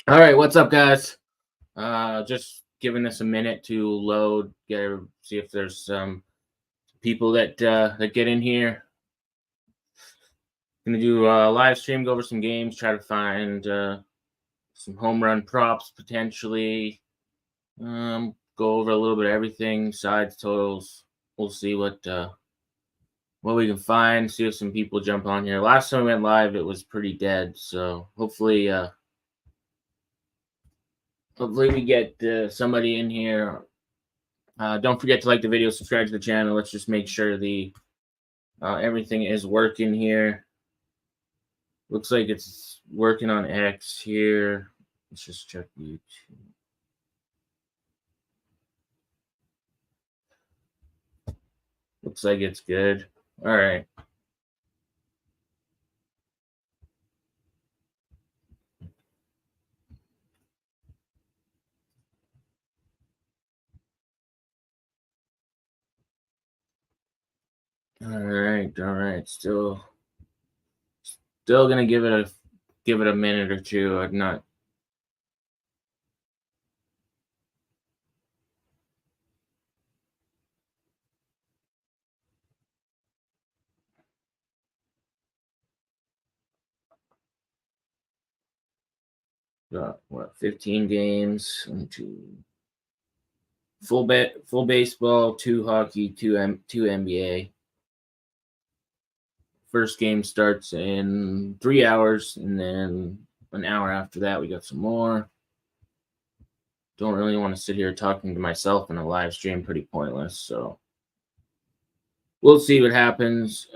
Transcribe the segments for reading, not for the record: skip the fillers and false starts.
All right, what's up, guys? Just giving this a minute to load, see if there's some people that get in here. Gonna do a live stream, go over some games, try to find some home run props potentially. Go over a little bit of everything, sides, totals. We'll see what we can find. See if some people jump on here. Last time we went live, it was pretty dead, so hopefully we get somebody in here. Don't forget to like the video, subscribe to the channel. Let's just make sure the everything is working here. Looks like it's working on X here. Let's just check YouTube. Looks like it's good. All right. All right. Still gonna give it a minute or two. I'm not. Got what? 15 games. 1, 2. Full baseball, 2 hockey, 2 NBA. First game starts in 3 hours, and then an hour after that, we got some more. Don't really want to sit here talking to myself in a live stream. Pretty pointless. So we'll see what happens.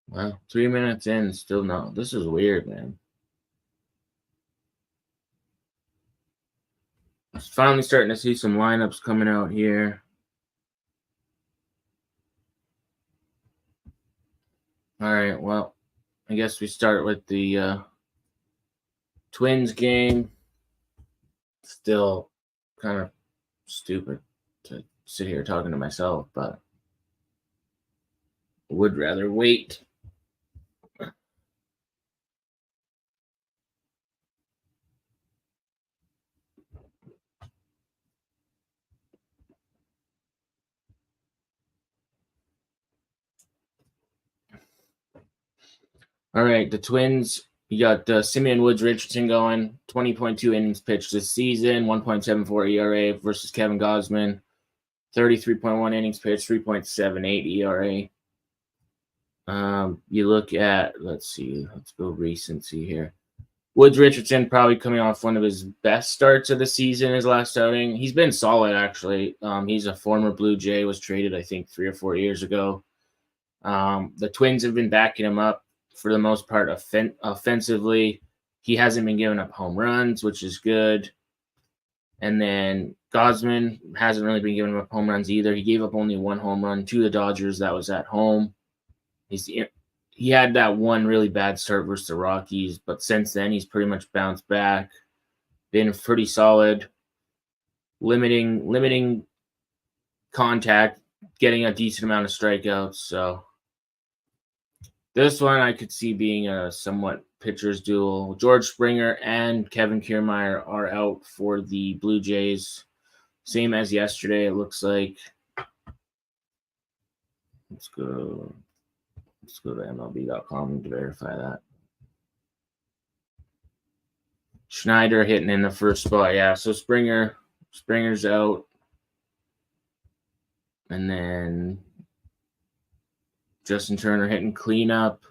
Well, 3 minutes in, still no. This is weird, man. Finally starting to see some lineups coming out here. All right, well, I guess we start with the Twins game. Still kind of stupid to sit here talking to myself, but would rather wait. All right, the Twins. You got Simeon Woods Richardson going, 20.2 innings pitched this season, 1.74 ERA versus Kevin Gausman, 33.1 innings pitched, 3.78 ERA. You look at, let's go recency here. Woods Richardson probably coming off one of his best starts of the season, his last outing. He's been solid, actually. He's a former Blue Jay, was traded, I think, 3 or 4 years ago. The Twins have been backing him up for the most part offensively. He hasn't been giving up home runs, which is good. And then Gausman hasn't really been giving up home runs either. He gave up only 1 home run to the Dodgers. That was at home. He had that one really bad start versus the Rockies, but since then he's pretty much bounced back, been pretty solid, limiting contact, getting a decent amount of strikeouts. So this one I could see being a somewhat pitcher's duel. George Springer and Kevin Kiermaier are out for the Blue Jays. Same as yesterday, it looks like. Let's go to MLB.com to verify that. Schneider hitting in the first spot. Yeah, so Springer's out. And then Justin Turner hitting cleanup.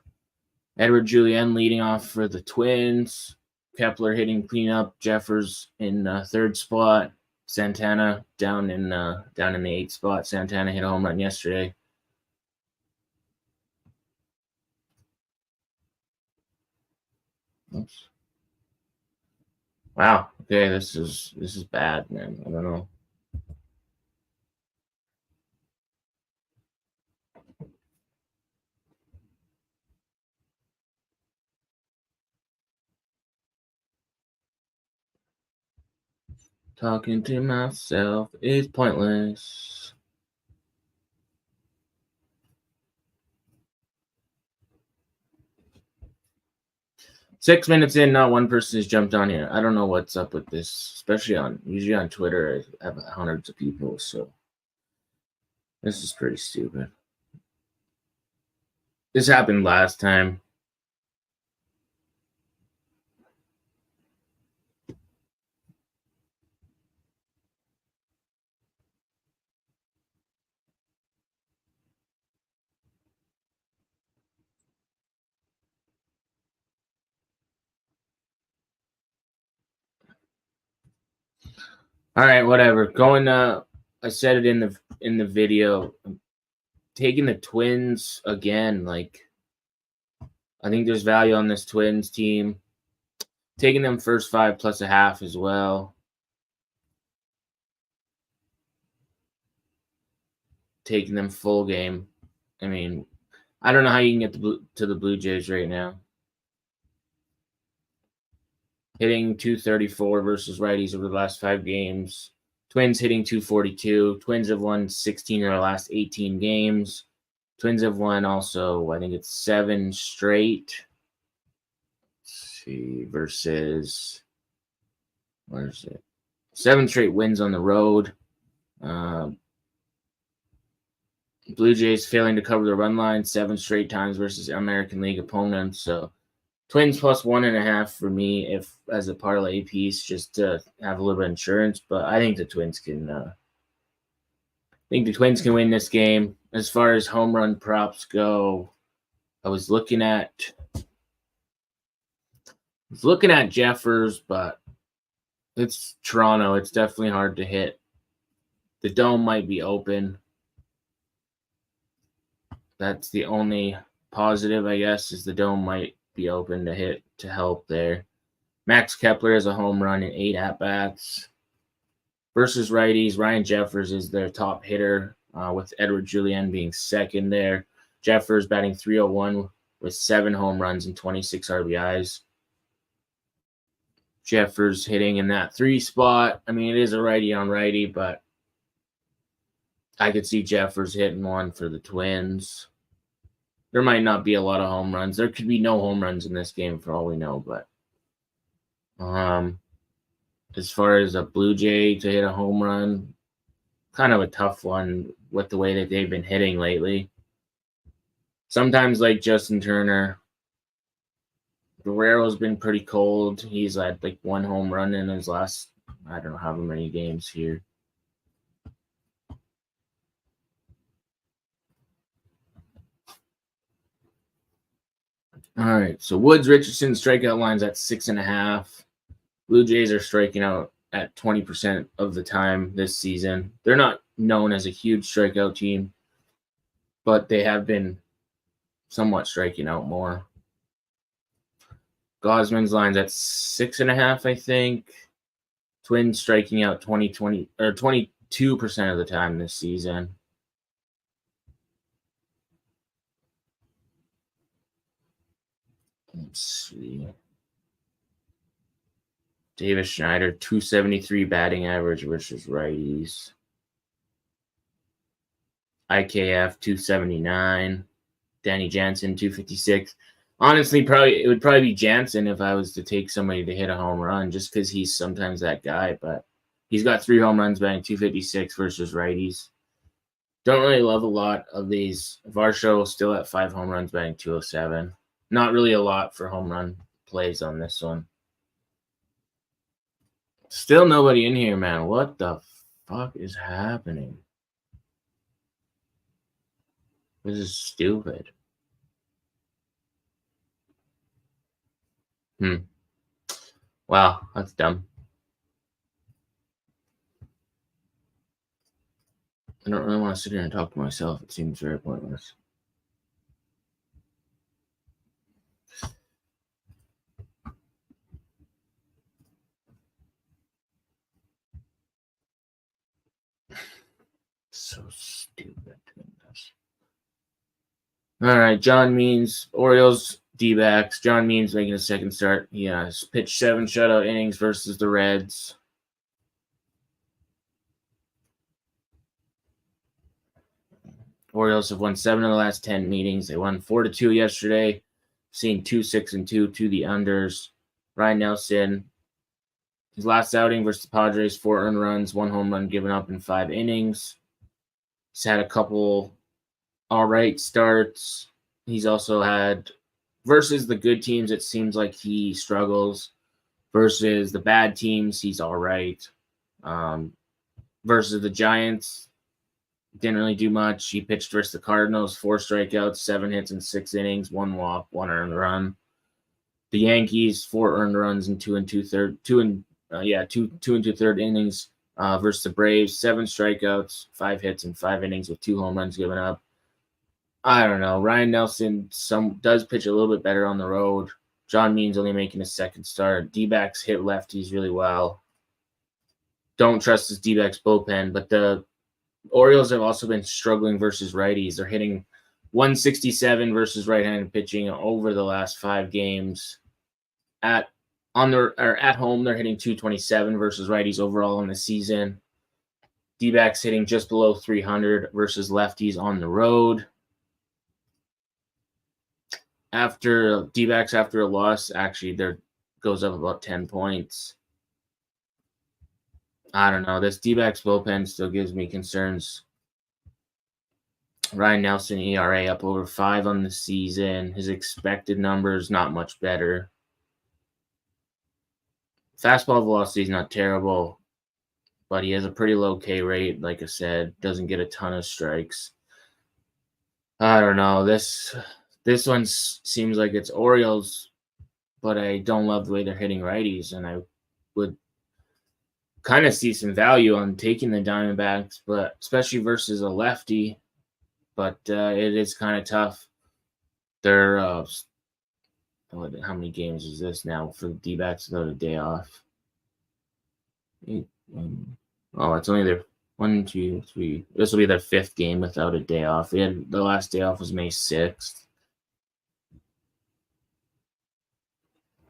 Edward Julien leading off for the Twins. Kepler hitting cleanup. Jeffers in third spot. Santana down in the 8th spot. Santana hit a home run yesterday. Oops. Wow. Okay, this is bad, man. I don't know. Talking to myself is pointless. Six minutes in, not one person has jumped on here. I don't know what's up with this, especially usually on Twitter. I have hundreds of people, so this is pretty stupid. This happened last time. All right, whatever. I said it in the video. I'm taking the Twins again. Like, I think there's value on this Twins team. Taking them first 5 plus a half as well. Taking them full game. I mean, I don't know how you can get to the Blue Jays right now. Hitting 234 versus righties over the last 5 games. Twins hitting 242. Twins have won 16 of their last 18 games. Twins have won also, I think it's 7 straight. Let's see, versus, where is it? 7 straight wins on the road. Blue Jays failing to cover the run line 7 straight times versus American League opponents. So Twins plus 1.5 for me, if as a parlay piece, just to have a little bit of insurance. But I think the Twins can. Win this game. As far as home run props go, I was looking at Jeffers, but it's Toronto. It's definitely hard to hit. The dome might be open. That's the only positive, I guess, is the dome might be open to hit to help there. Max Kepler has a home run in 8 at-bats. Versus righties, Ryan Jeffers is their top hitter, with Edward Julien being second there. Jeffers batting .301 with 7 home runs and 26 RBIs. Jeffers hitting in that 3 spot. I mean, it is a righty on righty, but I could see Jeffers hitting one for the Twins. There might not be a lot of home runs. There could be no home runs in this game for all we know, but as far as a Blue Jay to hit a home run, kind of a tough one with the way that they've been hitting lately. Sometimes like Justin Turner, Guerrero's been pretty cold. He's had like 1 home run in his last, I don't know how many games here. All right, so Woods Richardson strikeout lines at 6.5. Blue Jays are striking out at 20% of the time this season. They're not known as a huge strikeout team, but they have been somewhat striking out more. Gosman's lines at 6.5, I think. Twins striking out 22% of the time this season. Let's see. Davis Schneider, 273 batting average versus righties. IKF, 279. Danny Jansen, 256. Honestly, it would probably be Jansen if I was to take somebody to hit a home run, just because he's sometimes that guy. But he's got 3 home runs batting 256 versus righties. Don't really love a lot of these. Varsho still at 5 home runs batting 207. Not really a lot for home run plays on this one. Still nobody in here, man. What the fuck is happening? This is stupid. Wow, that's dumb. I don't really want to sit here and talk to myself. It seems very pointless. So stupid doing this. All right, John Means, Orioles, D-backs. John Means making a second start. He has pitched 7 shutout innings versus the Reds. Orioles have won 7 of the last 10 meetings. They won 4-2 yesterday, seeing 2-6-2 to the unders. Ryan Nelson, his last outing versus the Padres, 4 earned runs, 1 home run given up in 5 innings. He's had a couple all right starts. He's also had, versus the good teams, it seems like he struggles. Versus the bad teams, he's all right. Versus the Giants, didn't really do much. He pitched versus the Cardinals, 4 strikeouts, 7 hits in 6 innings, 1 walk, 1 earned run. The Yankees, 4 earned runs in 2 2.3 innings. Versus the Braves, 7 strikeouts, 5 hits in 5 innings with 2 home runs given up. I don't know. Ryan Nelson does pitch a little bit better on the road. John Means only making a second start. D-backs hit lefties really well. Don't trust this D-backs bullpen, but the Orioles have also been struggling versus righties. They're hitting 167 versus right-handed pitching over the last 5 games. At home, they're hitting 227 versus righties overall in the season. D-backs hitting just below 300 versus lefties on the road. After D-backs after a loss, actually, there goes up about 10 points. I don't know. This D-backs bullpen still gives me concerns. Ryan Nelson ERA up over 5 on the season. His expected numbers not much better. Fastball velocity is not terrible, but he has a pretty low K rate. Like I said, doesn't get a ton of strikes. I don't know. This one seems like it's Orioles, but I don't love the way they're hitting righties, and I would kind of see some value on taking the Diamondbacks, but especially versus a lefty. But it is kind of tough. They're how many games is this now for the D-backs without a day off? It's only their 1, 2, 3. This will be their 5th game without a day off. The last day off was May 6th.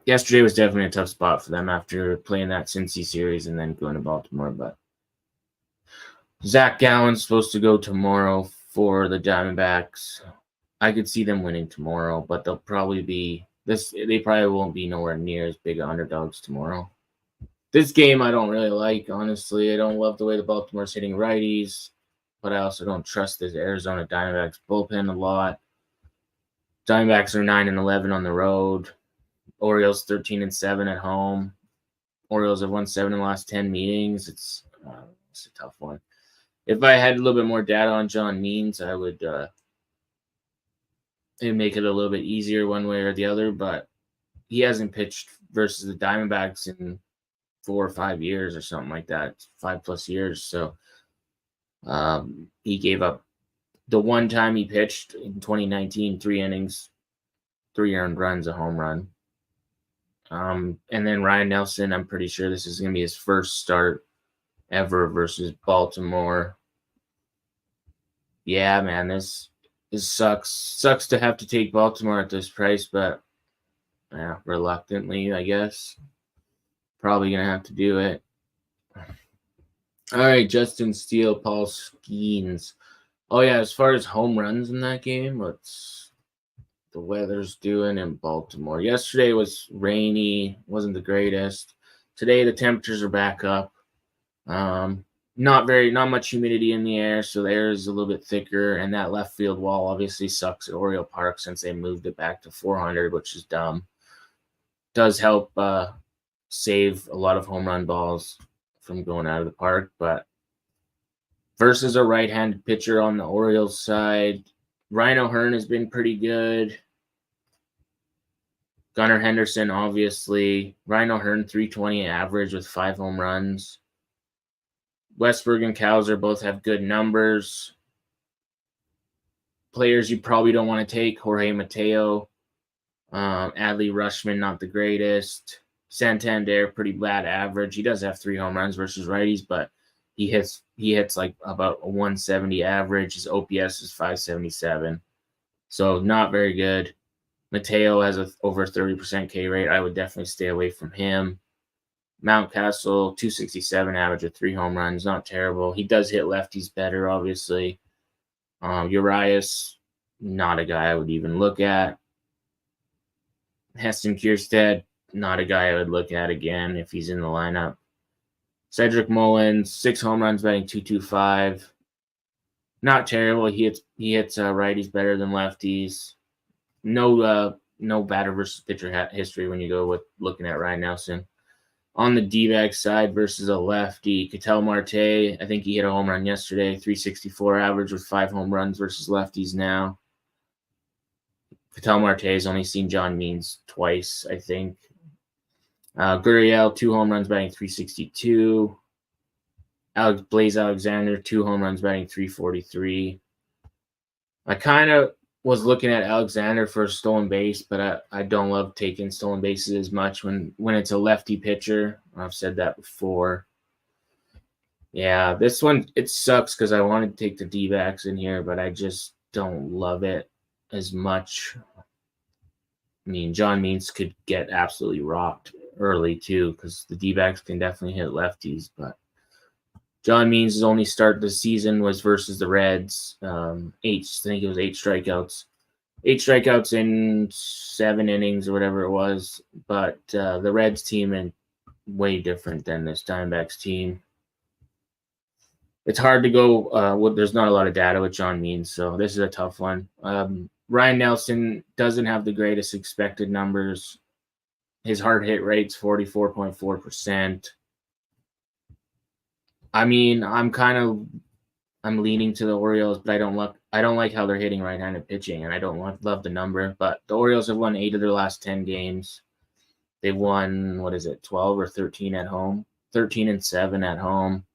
Yesterday was definitely a tough spot for them after playing that Cincy series and then going to Baltimore. But Zach Gallen's supposed to go tomorrow for the Diamondbacks. I could see them winning tomorrow, but they'll probably be they probably won't be nowhere near as big underdogs tomorrow. This game I don't really like, honestly. I don't love the way the Baltimore's hitting righties, but I also don't trust this Arizona Diamondbacks bullpen a lot. Diamondbacks are 9-11 on the road. Orioles 13-7 at home. Orioles have won 7 in the last 10 meetings. It's a tough one. If I had a little bit more data on John Means, I would it'd make it a little bit easier one way or the other, but he hasn't pitched versus the Diamondbacks in 4 or 5 years or something like that. 5+ years. So he gave up the one time he pitched in 2019, 3 innings, 3 earned runs, a home run. And then Ryan Nelson, I'm pretty sure this is going to be his first start ever versus Baltimore. Yeah, man, this sucks. Sucks to have to take Baltimore at this price, but yeah, reluctantly, I guess. Probably going to have to do it. All right, Justin Steele, Paul Skeens. Oh, yeah, as far as home runs in that game, what's the weather's doing in Baltimore? Yesterday was rainy, wasn't the greatest. Today, the temperatures are back up. Not much humidity in the air, so the air is a little bit thicker, and that left field wall obviously sucks at Oriole Park since they moved it back to 400, which is dumb. Does help save a lot of home run balls from going out of the park, but versus a right-handed pitcher on the Orioles side, Ryan O'Hearn has been pretty good. Gunnar Henderson, obviously. Ryan O'Hearn, 320 average with 5 home runs. Westberg and Cowser both have good numbers. Players you probably don't want to take, Jorge Mateo. Adley Rutschman, not the greatest. Santander, pretty bad average. He does have 3 home runs versus righties, but He hits like about a 170 average. His OPS is 577. So not very good. Mateo has a over 30% K rate. I would definitely stay away from him. Mountcastle, 267 average with 3 home runs. Not terrible. He does hit lefties better, obviously. Urias, not a guy I would even look at. Heston Kierstead, not a guy I would look at again if he's in the lineup. Cedric Mullins, 6 home runs, batting 225. Not terrible. He hits righties better than lefties. No batter versus pitcher history when you go with looking at Ryan Nelson. On the D-back side versus a lefty, Ketel Marte, I think he hit a home run yesterday, 364 average with 5 home runs versus lefties now. Ketel Marte has only seen John Means twice, I think. Gurriel, 2 home runs, batting 362. Blaze Alexander, 2 home runs, batting 343. I kind of was looking at Alexander for a stolen base, but I don't love taking stolen bases as much when it's a lefty pitcher. I've said that before. Yeah, this one, it sucks because I wanted to take the D-backs in here, but I just don't love it as much. I mean, John Means could get absolutely rocked early too because the D-backs can definitely hit lefties, but John Means' only start this season was versus the Reds. I think it was 8 strikeouts. 8 strikeouts in 7 innings or whatever it was. But the Reds team is way different than this Diamondbacks team. It's hard to go. There's not a lot of data with John Means, so this is a tough one. Ryan Nelson doesn't have the greatest expected numbers. His hard hit rate's 44.4%. I mean, I'm leaning to the Orioles, but I don't like how they're hitting right-handed pitching, and I don't love the number. But the Orioles have won 8 of their last 10 games. They've won 12 or 13 at home, 13-7 at home.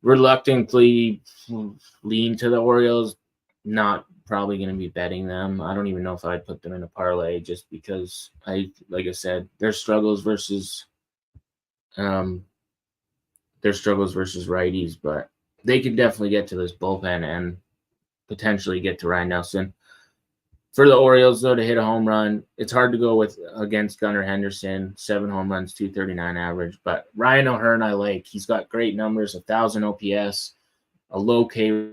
Reluctantly lean to the Orioles. Not probably going to be betting them. I don't even know if I'd put them in a parlay just because like I said, their struggles versus righties, but they could definitely get to this bullpen and potentially get to Ryan Nelson. For the Orioles, though, to hit a home run, it's hard to go against Gunnar Henderson, 7 home runs, 239 average. But Ryan O'Hearn, I like. He's got great numbers, 1,000 OPS, a low K.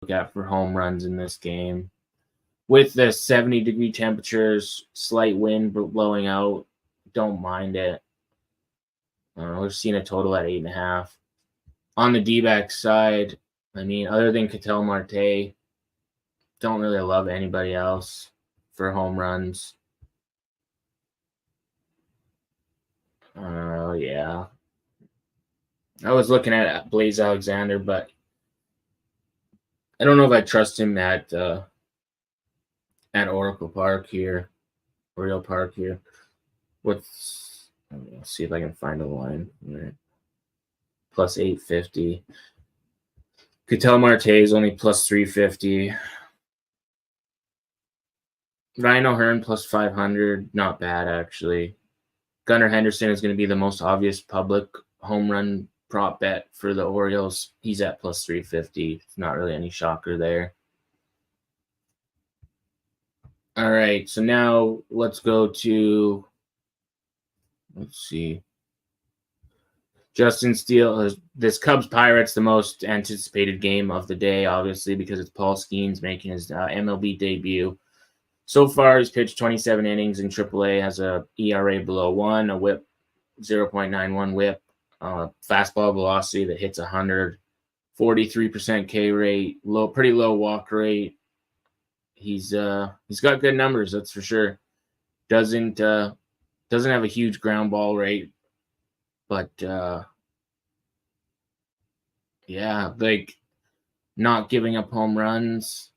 Look out for home runs in this game. With the 70-degree temperatures, slight wind blowing out, don't mind it. We've seen a total at 8.5. On the D-back side, I mean, other than Ketel Marte, don't really love anybody else for home runs. Yeah. I was looking at Blaze Alexander, but I don't know if I trust him at Oracle Park here, Oriole Park here. Let's see if I can find a line. Right. Plus 850. Ketel Marte is only plus 350. Ryan O'Hearn plus 500. Not bad, actually. Gunnar Henderson is going to be the most obvious public home run prop bet for the Orioles. He's at plus 350. It's not really any shocker there. All right, so now let's go to, let's see. Justin Steele, this Cubs-Pirates, the most anticipated game of the day, obviously, because it's Paul Skeens making his MLB debut. So far, he's pitched 27 innings in AAA, has a ERA below 1, a whip 0.91 whip, fastball velocity that hits 100, 43% K rate, pretty low walk rate. He's got good numbers, that's for sure. Doesn't have a huge ground ball rate, but yeah, like not giving up home runs.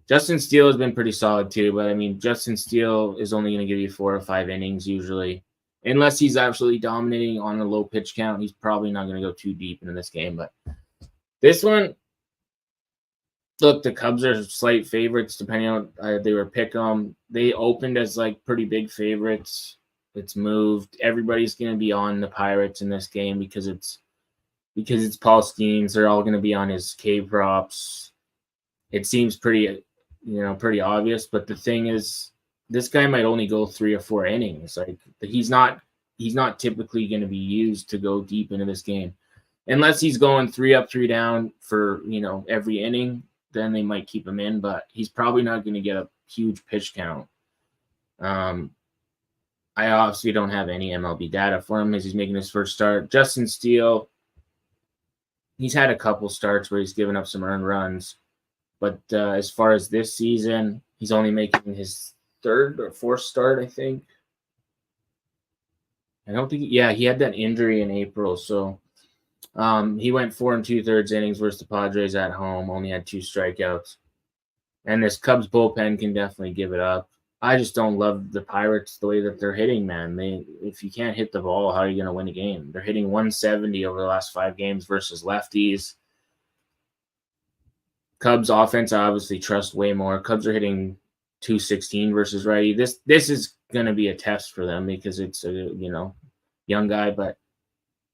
Justin Steele has been pretty solid too, but I mean, Justin Steele is only going to give you 4 or 5 innings usually. Unless he's absolutely dominating on a low pitch count, he's probably not going to go too deep into this game. But this one, look, the Cubs are slight favorites depending on they were pick 'em. They opened as like pretty big favorites. It's moved. Everybody's going to be on the Pirates in this game because it's Paul Skeens. They're all going to be on his K props. It seems pretty obvious. But the thing is, this guy might only go 3 or 4 innings. Like he's not typically going to be used to go deep into this game, unless he's going 3 up, 3 down for every inning. Then they might keep him in, but he's probably not going to get a huge pitch count. I obviously don't have any MLB data for him as he's making his first start. Justin Steele, he's had a couple starts where he's given up some earned runs, but as far as this season, he's only making his 3rd or 4th start, I think. I don't think, he had that injury in April, so he went 4 2/3 innings versus the Padres at home, only had 2 strikeouts. And this Cubs bullpen can definitely give it up. I just don't love the Pirates the way that they're hitting, man. If you can't hit the ball, how are you going to win a game? They're hitting 170 over the last 5 games versus lefties. Cubs offense, I obviously trust way more. Cubs are hitting 216 versus righty. This is going to be a test for them because it's a young guy, but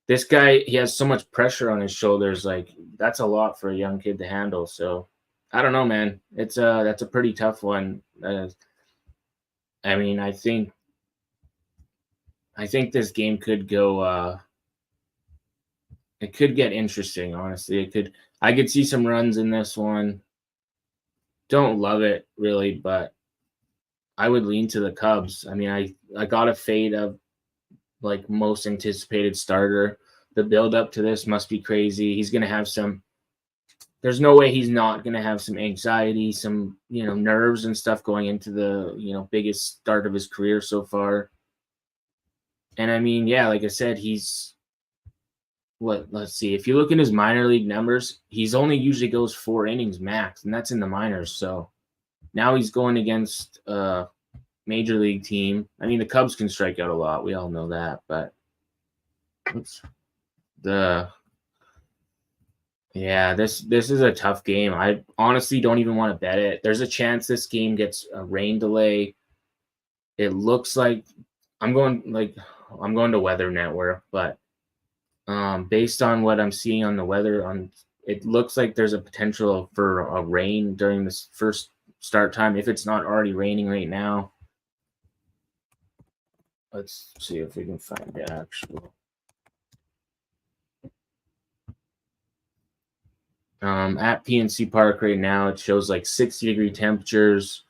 this guy, he has so much pressure on his shoulders. Like that's a lot for a young kid to handle. So I don't know, man. That's a pretty tough one. I mean, I think this game could go. It could get interesting. Honestly, I could see some runs in this one. Don't love it really, but I would lean to the Cubs. I mean, I got a fade of like most anticipated starter. The build up to this must be crazy. He's gonna have some. There's no way he's not going to have some anxiety, some, nerves and stuff going into the, biggest start of his career so far. And I mean, yeah, like I said, let's see. If you look in his minor league numbers, he's only usually goes 4 innings max, and that's in the minors. So now he's going against a major league team. I mean, the Cubs can strike out a lot. We all know that, but this is a tough game. I honestly don't even want to bet it. There's a chance this game gets a rain delay. It looks like I'm going to Weather Network, but based on what I'm seeing on the weather, it looks like there's a potential for a rain during this first start time if it's not already raining right now. Let's see if we can find the actual. At PNC Park right now, it shows like 60-degree temperatures,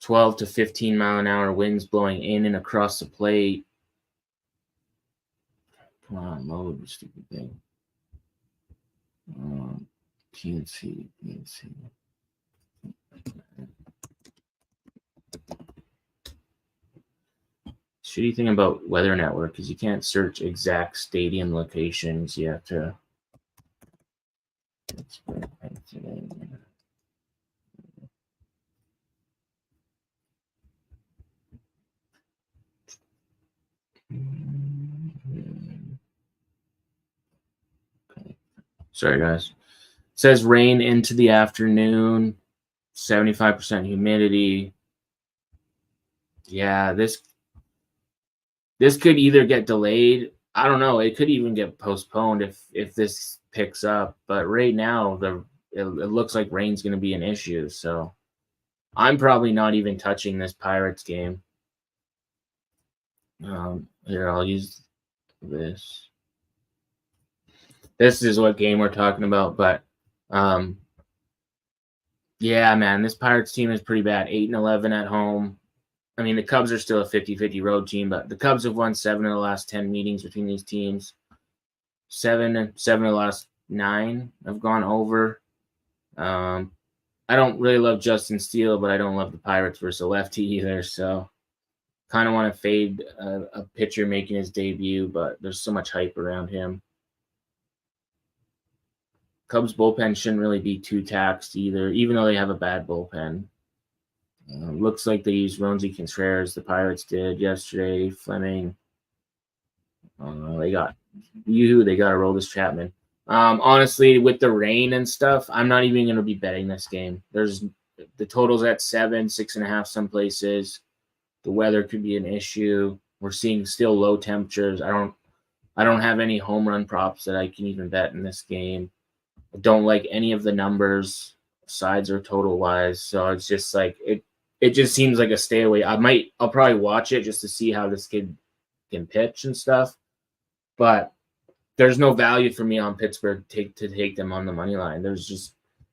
12 to 15 mile an hour winds blowing in and across the plate. Come on, load, you stupid thing. PNC. Shitty thing about Weather Network is you can't search exact stadium locations. You have to. Sorry, guys. It says rain into the afternoon, 75% humidity. Yeah, this could either get delayed. I don't know. It could even get postponed if this picks up. But right now, it looks like rain's going to be an issue. So I'm probably not even touching this Pirates game. Here, I'll use this. This is what game we're talking about. But yeah, man, this Pirates team is pretty bad. 8-11 at home. I mean, the Cubs are still a 50-50 road team, but the Cubs have won 7 of the last 10 meetings between these teams. 7 of the last 9 have gone over. I don't really love Justin Steele, but I don't love the Pirates versus a lefty either. So kind of want to fade a pitcher making his debut, but there's so much hype around him. Cubs bullpen shouldn't really be too taxed either, even though they have a bad bullpen. Looks like they used Roansy Contreras, the Pirates did yesterday. Fleming. They got they got to roll this Chapman. Honestly, with the rain and stuff, I'm not even going to be betting this game. There's the total's at 7, 6.5 some places. The weather could be an issue. We're seeing still low temperatures. I don't have any home run props that I can even bet in this game. I don't like any of the numbers, sides or total wise. So it's just like it just seems like a stay away. I'll probably watch it just to see how this kid can pitch and stuff. But there's no value for me on Pittsburgh to take them on the money line.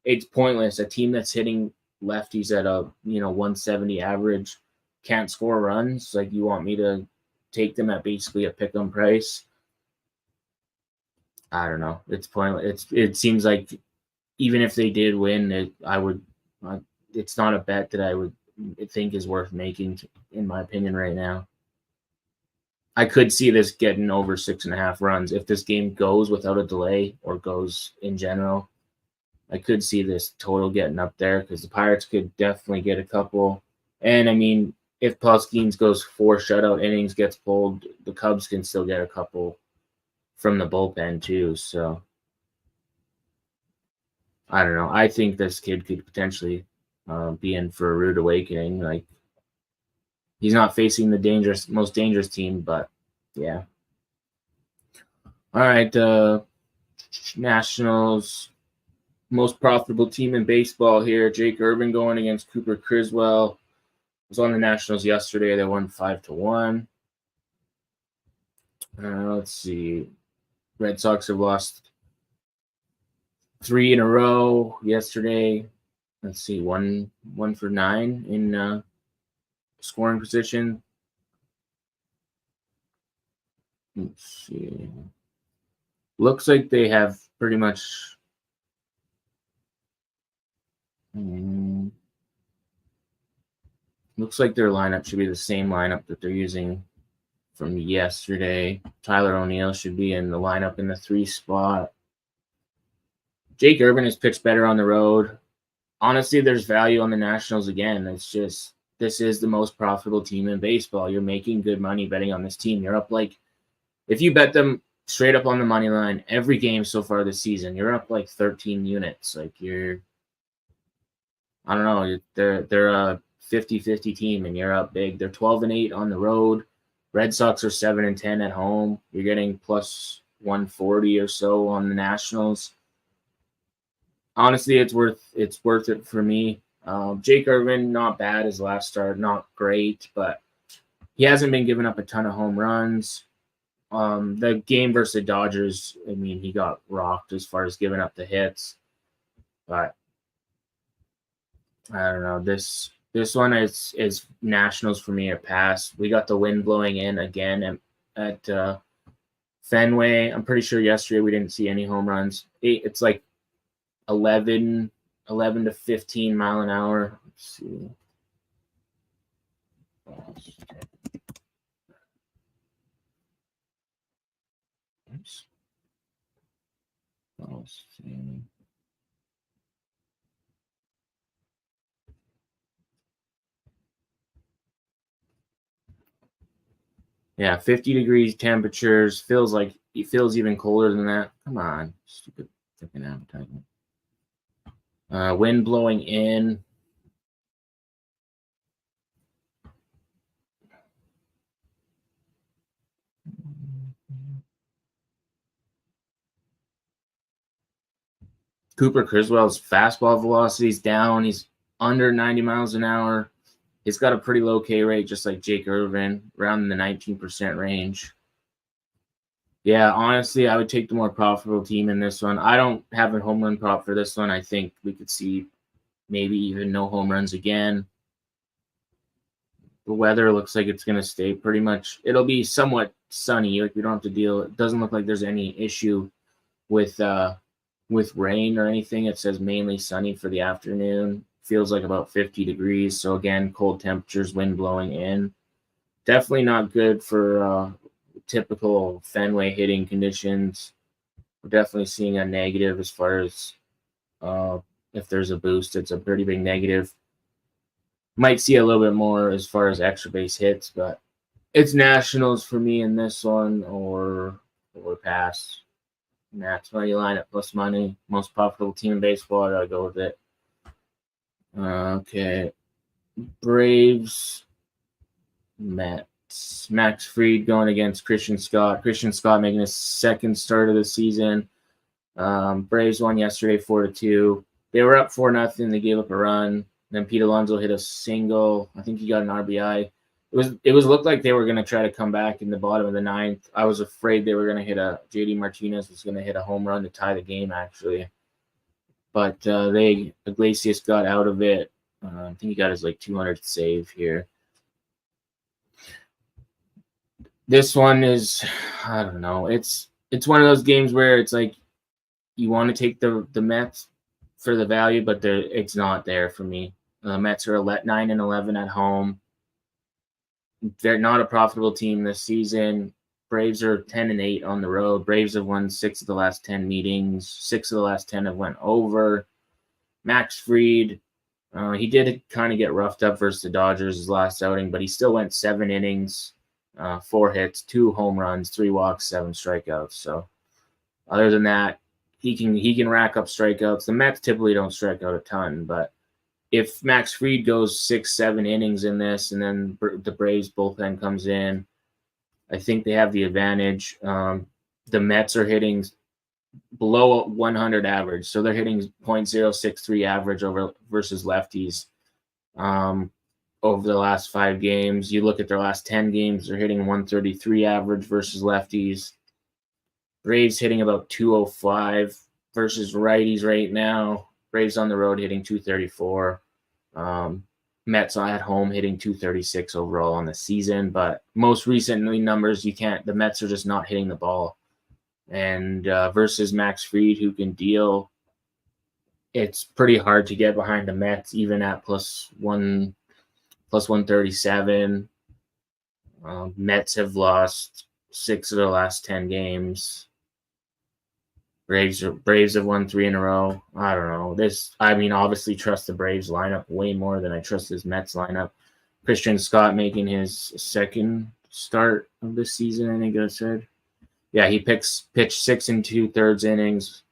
It's pointless. A team that's hitting lefties at a 170 average can't score runs. Like, you want me to take them at basically a pick 'em price? I don't know. It's pointless. It seems like even if they did win, it's not a bet that I would think is worth making, in my opinion, right now. I could see this getting over 6.5 runs if this game goes without a delay or goes in general. I could see this total getting up there because the Pirates could definitely get a couple. And I mean, if Paulskins goes 4 shutout innings, gets pulled, the Cubs can still get a couple from the bullpen too. So I don't know. I think this kid could potentially be in for a rude awakening. Like, he's not facing the most dangerous team, but yeah. All right, Nationals, most profitable team in baseball here. Jake Irvin going against Cooper Criswell. Was on the Nationals yesterday. They won 5-1. Let's see. Red Sox have lost 3 in a row yesterday. Let's see, 1 for 9 in scoring position. Let's see. Looks like they have pretty much looks like their lineup should be the same lineup that they're using from yesterday. Tyler O'Neill should be in the lineup in the 3 spot. Jake Irvin has pitched better on the road. Honestly, there's value on the Nationals again. It's just, this is the most profitable team in baseball. You're making good money betting on this team. You're up, like, if you bet them straight up on the money line every game so far this season, you're up like 13 units. Like, I don't know, they're a 50-50 team and you're up big. They're 12-8 on the road. Red Sox are 7-10 at home. You're getting plus 140 or so on the Nationals. Honestly, it's worth it for me. Jake Irvin, not bad his last start, not great, but he hasn't been giving up a ton of home runs. The game versus the Dodgers, I mean, he got rocked as far as giving up the hits, but I don't know. This one is Nationals for me, a pass. We got the wind blowing in again at Fenway. I'm pretty sure yesterday we didn't see any home runs. It's like 11 to 15 mile an hour. Let's see. Oops. Let's see. Yeah, 50 degrees temperatures. It feels even colder than that. Come on, stupid freaking advertisement. Wind blowing in. Cooper Criswell's fastball velocity is down. He's under 90 miles an hour. He's got a pretty low K rate, just like Jake Irvin, around the 19% range. Yeah, honestly, I would take the more profitable team in this one. I don't have a home run prop for this one. I think we could see maybe even no home runs again. The weather looks like it's going to stay pretty much. It'll be somewhat sunny. Like, we don't have to deal. It doesn't look like there's any issue with rain or anything. It says mainly sunny for the afternoon. Feels like about 50 degrees. So again, cold temperatures, wind blowing in. Definitely not good for typical Fenway hitting conditions. we're definitely seeing a negative as far as if there's a boost, it's a pretty big negative. Might see a little bit more as far as extra base hits, but it's Nationals for me in this one, or pass. Max money line at plus money, most profitable team in baseball. I gotta go with it. Okay, Braves, Mets. Max Fried going against Christian Scott. Christian Scott making his second start of the season. Braves won yesterday 4-2. They were up 4-0. They gave up a run. Then Pete Alonso hit a single. I think he got an RBI. It was looked like they were going to try to come back in the bottom of the ninth. I was afraid they were going to hit JD Martinez was going to hit a home run to tie the game, actually. But Iglesias got out of it. I think he got his 200th save here. This one is, I don't know. It's one of those games where it's like you want to take the Mets for the value, but it's not there for me. The Mets are 9-11 at home. They're not a profitable team this season. Braves are 10-8 on the road. Braves have won 6 of the last 10 meetings. 6 of the last 10 have went over. Max Fried, he did kind of get roughed up versus the Dodgers his last outing, but he still went 7 innings, 4 hits, 2 home runs, 3 walks, 7 strikeouts. So other than that, he can rack up strikeouts. The Mets typically don't strike out a ton, but if Max Fried goes 6-7 innings in this, and then the Braves bullpen comes in, I think they have the advantage. The Mets are hitting below 100 average, so they're hitting .063 average versus lefties over the last 5 games. You look at their last 10 games, they're hitting 133 average versus lefties. Braves hitting about 205 versus righties right now. Braves on the road hitting 234. Mets at home hitting 236 overall on the season, but most recently numbers the Mets are just not hitting the ball. And versus Max Fried, who can deal, it's pretty hard to get behind the Mets even at plus 137. Mets have lost 6 of the last 10 games. Braves have won 3 in a row. I don't know. Obviously trust the Braves lineup way more than I trust this Mets lineup. Christian Scott making his second start of the season, I think I said. Yeah, he pitched 6 2/3 innings,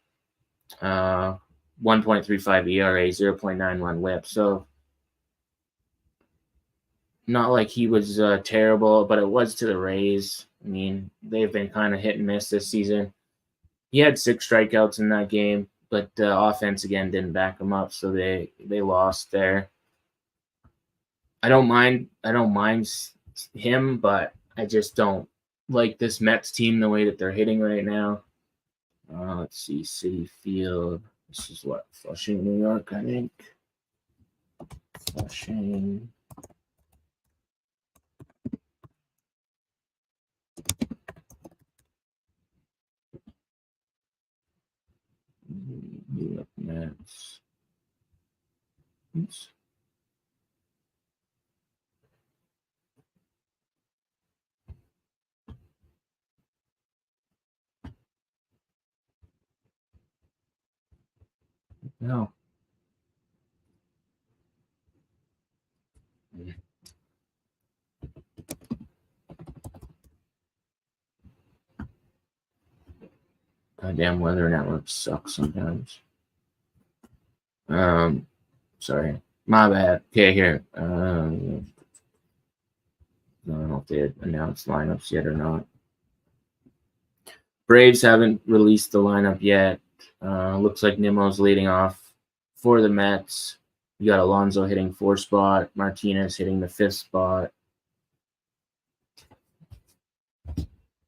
1.35 ERA, 0.91 WHIP. So not like he was terrible, but it was to the Rays. They've been kind of hit and miss this season. He had 6 strikeouts in that game, but the offense again didn't back him up, so they lost there. I don't mind him, but I just don't like this Mets team the way that they're hitting right now. Let's see, Citi Field. This is Flushing, New York, I think. Flushing. New York Mets. Oops. No. Goddamn weather networks suck sometimes. Sorry. My bad. Okay, here. I don't know if they had announced lineups yet or not. Braves haven't released the lineup yet. Looks like Nimmo's leading off for the Mets. You got Alonso hitting 4th spot, Martinez hitting the 5th spot.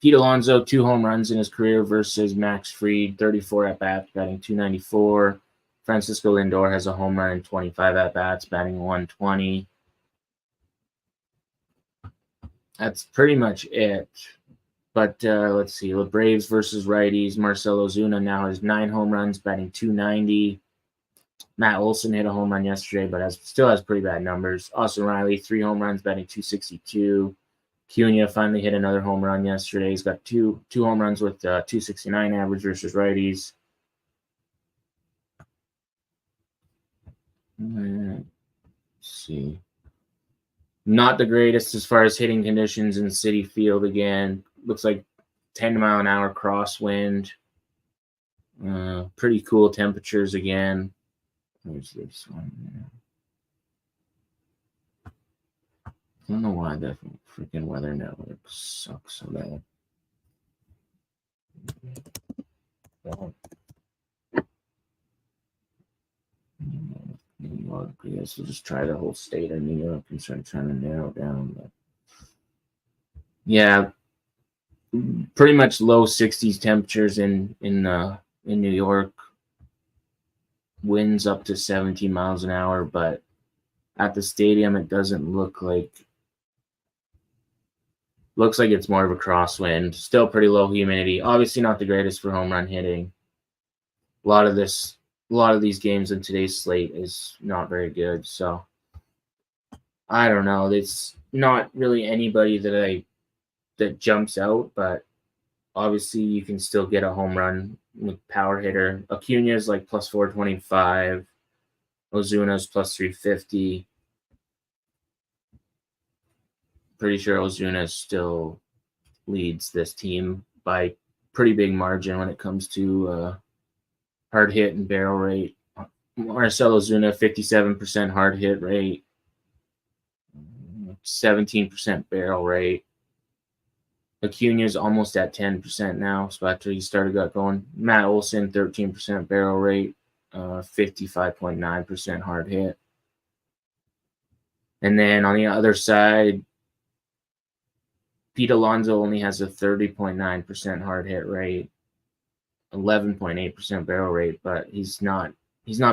Pete Alonso, 2 home runs in his career versus Max Fried, 34 at-bats, batting 294. Francisco Lindor has a home run in 25 at-bats, batting 120. That's pretty much it. But let's see. The Braves versus righties. Marcell Ozuna now has 9 home runs, batting 290. Matt Olson hit a home run yesterday, but still has pretty bad numbers. Austin Riley, 3 home runs, batting 262. Cunha finally hit another home run yesterday. He's got two home runs with 269 average versus righties. Let's see. Not the greatest as far as hitting conditions in Citi Field again. Looks like 10-mile-an-hour crosswind. Pretty cool temperatures again. Where's this one? I don't know why the freaking weather network sucks so bad. New York, I guess we'll just try the whole state of New York and start trying to narrow it down. But yeah, pretty much low 60s temperatures in New York. Winds up to 17 miles an hour, but at the stadium it doesn't look like. Looks like it's more of a crosswind. Still pretty low humidity. Obviously not the greatest for home run hitting. A lot of these games in today's slate is not very good. So I don't know. It's not really anybody that jumps out, but obviously you can still get a home run with power hitter. Acuna is like plus 425. Ozuna's plus 350. Pretty sure Ozuna still leads this team by pretty big margin when it comes to hard hit and barrel rate. Marcell Ozuna, 57% hard hit rate, 17% barrel rate. Acuna's almost at 10% now, so after he got going. Matt Olson, 13% barrel rate, 55.9% hard hit. And then on the other side, Pete Alonso only has a 30.9% hard hit rate, 11.8% barrel rate, but he's not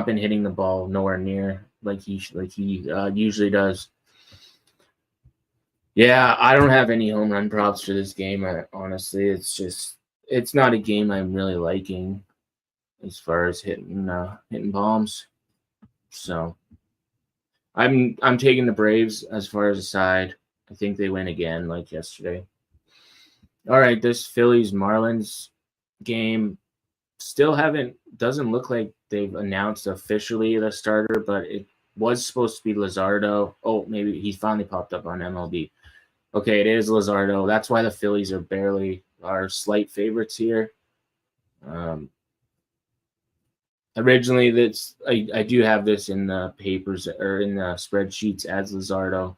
been hitting the ball nowhere near like he usually does. Yeah, I don't have any home run props for this game. Honestly, it's not a game I'm really liking as far as hitting bombs. So I'm taking the Braves as far as a side. I think they win again like yesterday. All right, this Phillies Marlins game doesn't look like they've announced officially the starter, but it was supposed to be Luzardo. Oh, maybe he finally popped up on MLB. Okay, it is Luzardo. That's why the Phillies are slight favorites here. Originally, I do have this in the papers or in the spreadsheets as Luzardo.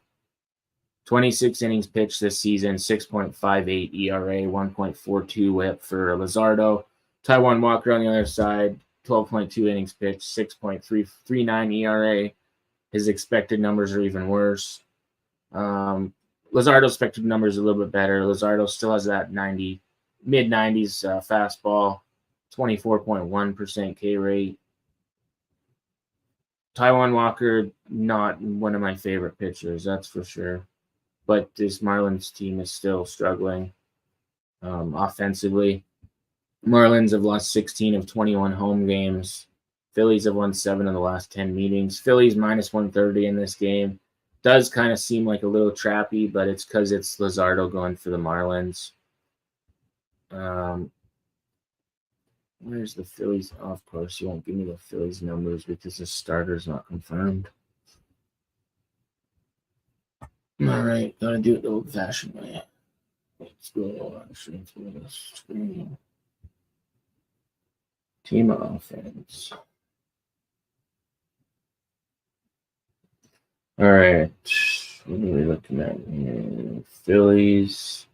26 innings pitched this season, 6.58 ERA, 1.42 WHIP for Luzardo. Taijuan Walker on the other side, 12.2 innings pitched, 6.339 ERA. His expected numbers are even worse. Luzardo's expected numbers are a little bit better. Luzardo still has that mid-90s fastball, 24.1% K rate. Taijuan Walker, not one of my favorite pitchers, that's for sure. But this Marlins team is still struggling offensively. Marlins have lost 16 of 21 home games. Phillies have won 7 of the last 10 meetings. Phillies minus 130 in this game. Does kind of seem like a little trappy, but it's because it's Luzardo going for the Marlins. Where's the Phillies? Oh, of course, you won't give me the Phillies numbers because the starter's not confirmed. All right, gotta do it the old-fashioned way. Let's go on the screen. Team offense. All right, what are we looking at here? Phillies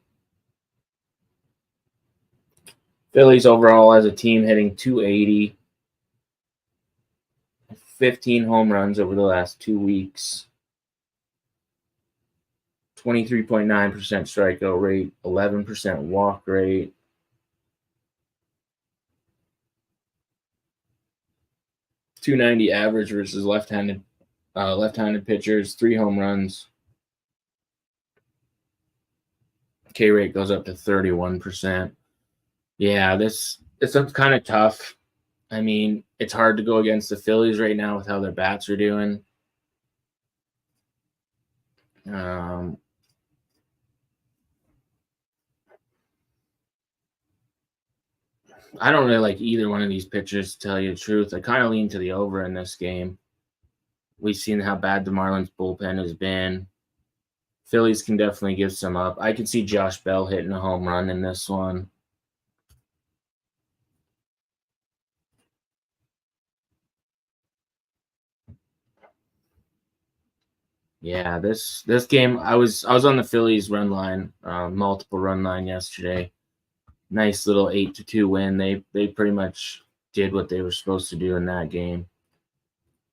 overall as a team hitting 280. 15 home runs over the last 2 weeks. 23.9% strikeout rate, 11% walk rate. .290 average versus left-handed pitchers, 3 home runs. K rate goes up to 31%. Yeah, it's kind of tough. I mean, it's hard to go against the Phillies right now with how their bats are doing. I don't really like either one of these pitchers, to tell you the truth. I kind of lean to the over in this game. We've seen how bad the Marlins bullpen has been. Phillies can definitely give some up. I can see Josh Bell hitting a home run in this one. Yeah, this game I was on the Phillies run line, multiple run line yesterday. Nice little 8-2 win. They pretty much did what they were supposed to do in that game.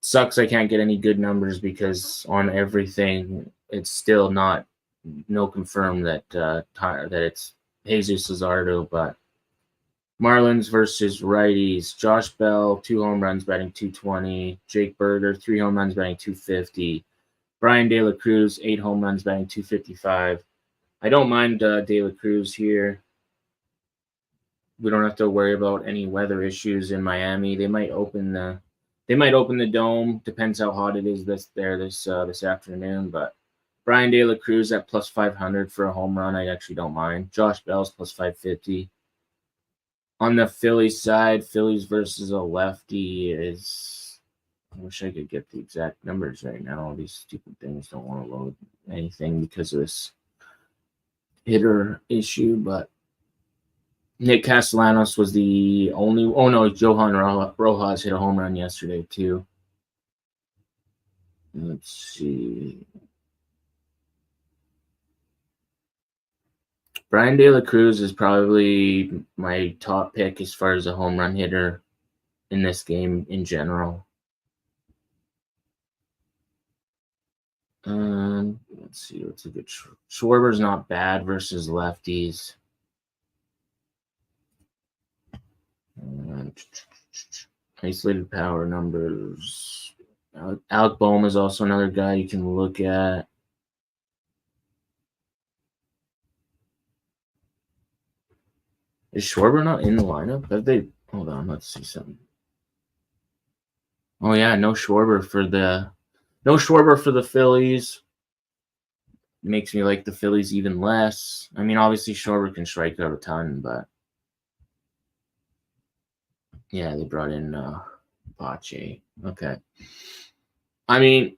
Sucks I can't get any good numbers because on everything it's still no confirmed that that it's Jesus Luzardo, but Marlins versus righties. Josh Bell, 2 home runs batting .220. Jake Berger, 3 home runs batting .250. Brian De La Cruz, 8 home runs batting .255. I don't mind De La Cruz here. We don't have to worry about any weather issues in Miami. They might open the dome. Depends how hot it is this afternoon. But Brian De La Cruz at plus 500 for a home run, I actually don't mind. Josh Bell's plus 550. On the Phillies side, Phillies versus a lefty is. I wish I could get the exact numbers right now. These stupid things don't want to load anything because of this hitter issue, but Nick Castellanos was the only. Oh no, Johan Rojas hit a home run yesterday too. Let's see. Brian De La Cruz is probably my top pick as far as a home run hitter in this game in general. Let's see what's a good. Schwarber's not bad versus lefties. Isolated power numbers. Alec Bohm is also another guy you can look at. Is Schwarber not in the lineup? Have they? Hold on, let's see something. Oh yeah, no Schwarber for the Phillies. Makes me like the Phillies even less. I mean, obviously Schwarber can strike out a ton, but yeah, they brought in Pache. Okay. I mean,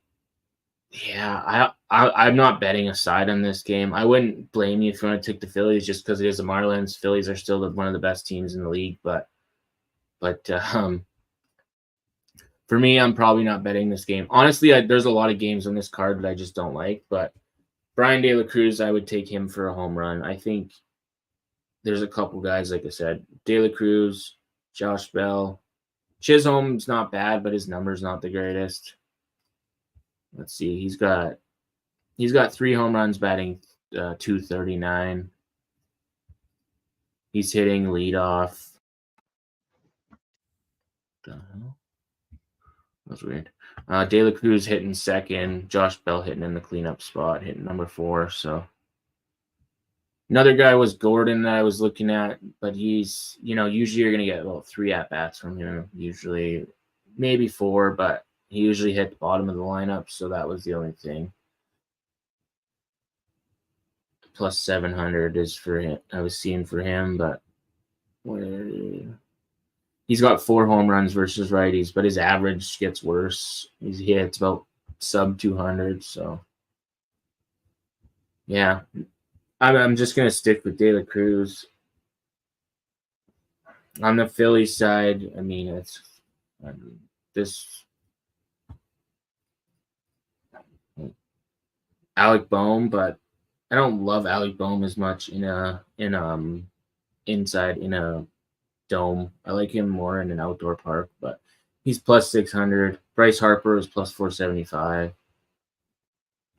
yeah, I'm not betting a side on this game. I wouldn't blame you if you want to take the Phillies just because it is the Marlins. Phillies are still one of the best teams in the league, but for me, I'm probably not betting this game. Honestly, there's a lot of games on this card that I just don't like, but Brian De La Cruz, I would take him for a home run. I think there's a couple guys, like I said, De La Cruz, Josh Bell. Chisholm's not bad, but his number's not the greatest. Let's see. He's got 3 home runs batting .239. He's hitting leadoff. What the hell? That's weird. De La Cruz hitting second. Josh Bell hitting in the cleanup spot, hitting number 4. So another guy was Gordon that I was looking at, but he's, usually you're going to get about 3 at-bats from him, usually maybe 4, but he usually hit the bottom of the lineup, so that was the only thing. Plus 700 is for him. I was seeing for him, but he's got 4 home runs versus righties, but his average gets worse. He hits about sub 200, so yeah. I'm just going to stick with De La Cruz. On the Phillies side, I mean, this Alec Bohm, but I don't love Alec Bohm as much inside in a dome. I like him more in an outdoor park, but he's plus 600. Bryce Harper is plus 475.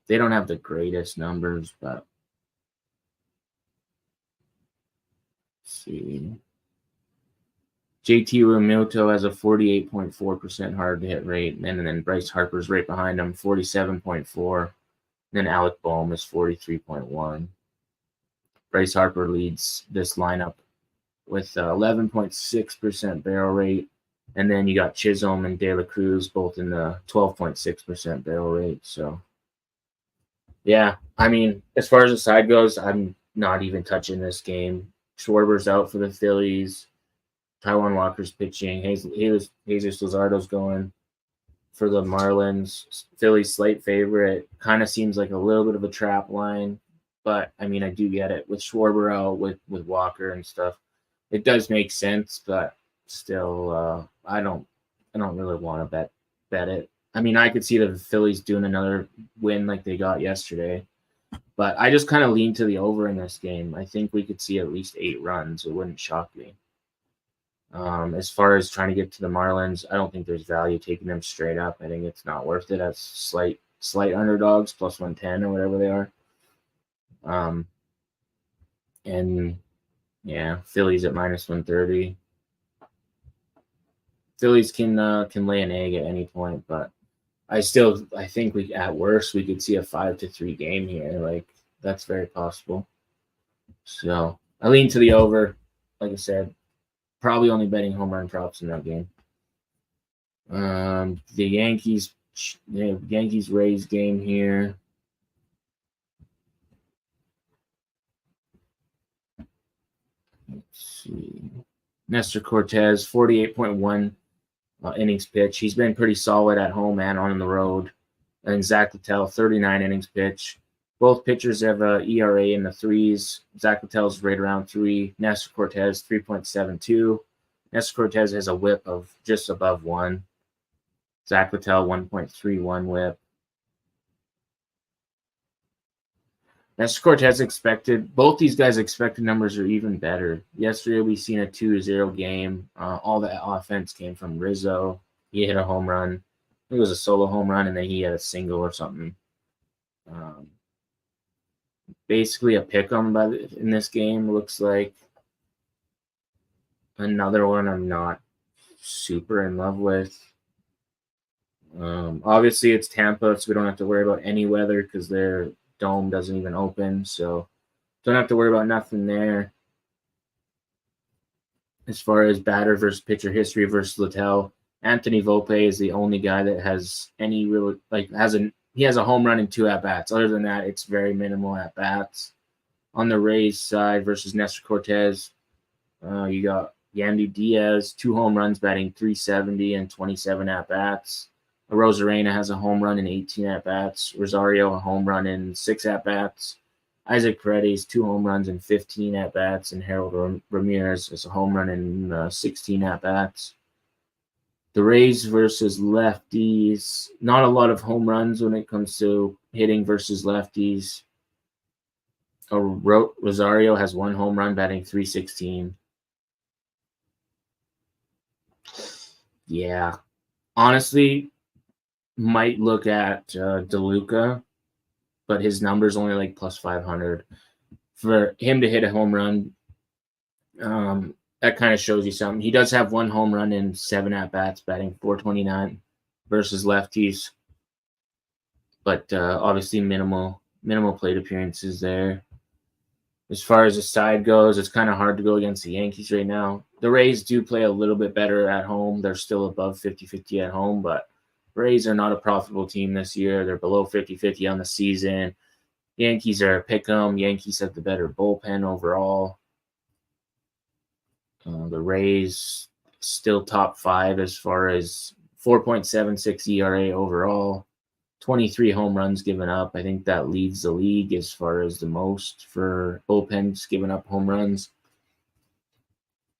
They don't have the greatest numbers, but let's see. JT Realmuto has a 48.4% hard to hit rate, and then Bryce Harper's right behind him, 47.4. Then Alec Bohm is 43.1. Bryce Harper leads this lineup with 11.6% barrel rate. And then you got Chisholm and De La Cruz both in the 12.6% barrel rate. So, yeah, I mean, as far as the side goes, I'm not even touching this game. Schwarber's out for the Phillies. Taiwan Walker's pitching. Jesus Luzardo's going for the Marlins. Philly's slight favorite. Kind of seems like a little bit of a trap line, but I mean, I do get it with Schwarber out, with Walker and stuff. It does make sense, but still, I don't really want to bet it. I mean, I could see the Phillies doing another win like they got yesterday, but I just kind of lean to the over in this game. I think we could see at least 8 runs. It wouldn't shock me. As far as trying to get to the Marlins, I don't think there's value taking them straight up. I think it's not worth it as slight underdogs, plus 110 or whatever they are. And yeah, Phillies at minus 130. Phillies can lay an egg at any point, but I think at worst we could see a 5-3 game here. Like, that's very possible. So I lean to the over. Like I said, probably only betting home run props in that game. The Yankees Rays game here. Let's see. Nestor Cortez, 48.1 innings pitch. He's been pretty solid at home and on the road. And Zach Littell, 39 innings pitch. Both pitchers have a ERA in the 3s. Zach Littell's right around 3. Nestor Cortez, 3.72. Nestor Cortez has a whip of just above 1. Zach Littell, 1.31 whip. Nestor Cortez both these guys' expected numbers are even better. Yesterday, we seen a 2-0 game. All the offense came from Rizzo. He hit a home run. I think it was a solo home run, and then he had a single or something. Basically a pick 'em in this game. Looks like another one I'm not super in love with. Obviously, it's Tampa, so we don't have to worry about any weather because their dome doesn't even open, so don't have to worry about nothing there. As far as batter versus pitcher history versus Littell, Anthony Volpe is the only guy that has any real he has a home run in 2 at-bats. Other than that, it's very minimal at-bats. On the Rays side versus Nestor Cortez, you got Yandy Diaz, 2 home runs, batting .370 and 27 at-bats. Rosarena has a home run in 18 at-bats. Rosario, a home run in 6 at-bats. Isaac Paredes, 2 home runs in 15 at-bats. And Harold Ramirez has a home run in 16 at-bats. The Rays versus lefties, not a lot of home runs when it comes to hitting versus lefties. Rosario has 1 home run, batting .316. Yeah. Honestly, might look at DeLuca, but his number's only like plus 500. For him to hit a home run, that kind of shows you something. He does have 1 home run in 7 at-bats, batting .429 versus lefties. But obviously minimal plate appearances there. As far as the side goes, it's kind of hard to go against the Yankees right now. The Rays do play a little bit better at home. They're still above 50-50 at home, but Rays are not a profitable team this year. They're below 50-50 on the season. Yankees are a pick 'em. Yankees have the better bullpen overall. The Rays still top 5 as far as 4.76 ERA overall. 23 home runs given up. I think that leads the league as far as the most for bullpens giving up home runs.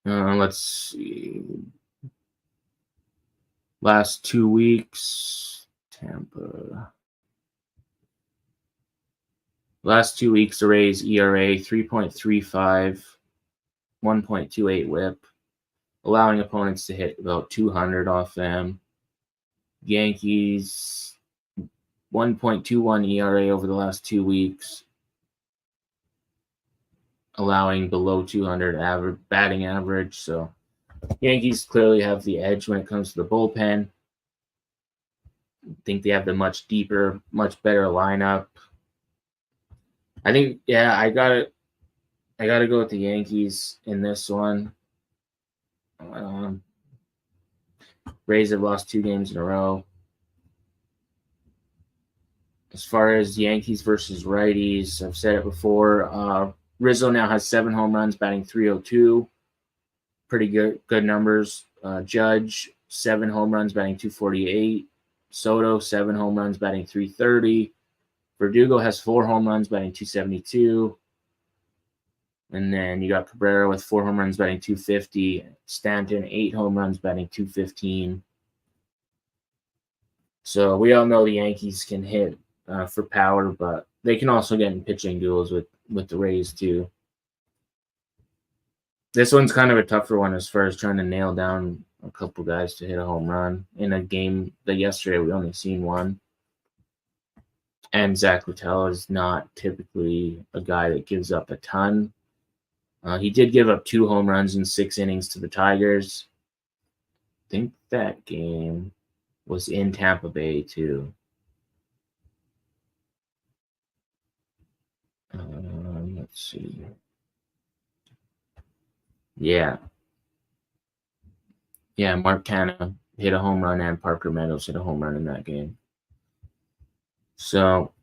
Let's see. Last 2 weeks, Tampa. Last 2 weeks, the Rays ERA 3.35, 1.28 whip, allowing opponents to hit about 200 off them. Yankees 1.21 ERA over the last 2 weeks, allowing below 200 batting average. So Yankees clearly have the edge when it comes to the bullpen. I think they have the much deeper, much better lineup. I think, I gotta go with the Yankees in this one. Rays have lost 2 games in a row. As far as Yankees versus righties, I've said it before. Rizzo now has 7 home runs, batting .302. pretty good numbers. Judge, 7 home runs, batting 248. Soto, 7 home runs, batting 330. Verdugo has 4 home runs, batting 272. And then you got Cabrera with 4 home runs, batting 250. Stanton, 8 home runs, batting 215. So we all know the Yankees can hit for power, but they can also get in pitching duels with the Rays too. This one's kind of a tougher one as far as trying to nail down a couple guys to hit a home run. In a game that yesterday we only seen one. And Zach Littell is not typically a guy that gives up a ton. He did give up 2 home runs in 6 innings to the Tigers. I think that game was in Tampa Bay too. Let's see. Yeah, Mark Canha hit a home run and Parker Meadows hit a home run in that game. So,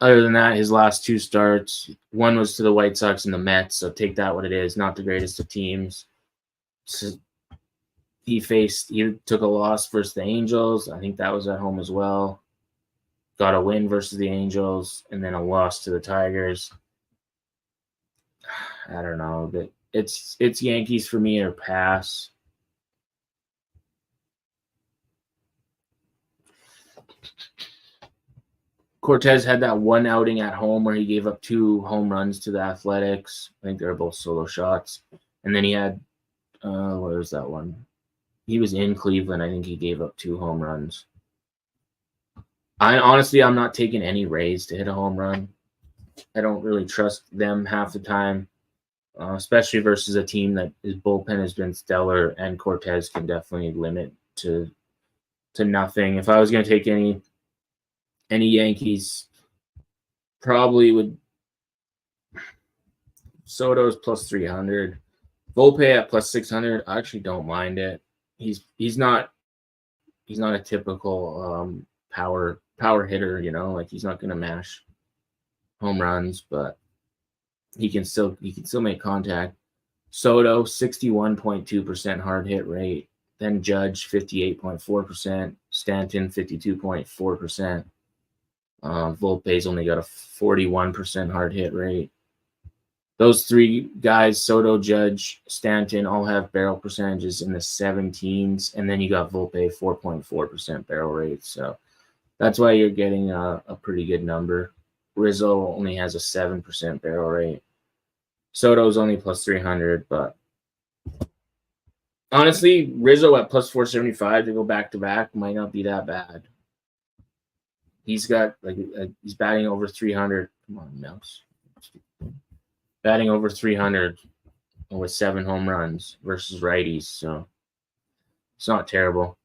other than that, his last 2 starts, one was to the White Sox and the Mets, so take that what it is, not the greatest of teams. So he took a loss versus the Angels. I think that was at home as well. Got a win versus the Angels, and then a loss to the Tigers. I don't know, but it's Yankees for me or pass. Cortez had that one outing at home where he gave up 2 home runs to the Athletics. I think they were both solo shots. And then he had, where was that one? He was in Cleveland. I think he gave up 2 home runs. I'm not taking any Rays to hit a home run. I don't really trust them half the time, especially versus a team that his bullpen has been stellar, and Cortez can definitely limit to nothing. If I was going to take any Yankees, probably would Soto's plus 300, Volpe at plus 600. I actually don't mind it. He's not a typical power hitter, like he's not going to mash home runs, but he can still make contact. Soto 61.2% hard hit rate, then Judge 58.4%, Stanton 52.4%. Volpe's only got a 41% hard hit rate. Those 3 guys, Soto, Judge, Stanton, all have barrel percentages in the 17s, and then you got Volpe 4.4% barrel rate. So that's why you're getting a pretty good number. Rizzo only has a 7% barrel rate. Soto's only plus 300, but honestly, Rizzo at plus 475 to go back to back might not be that bad. He's got he's batting over 300. Come on, mouse. Batting over 300 with 7 home runs versus righties, so it's not terrible.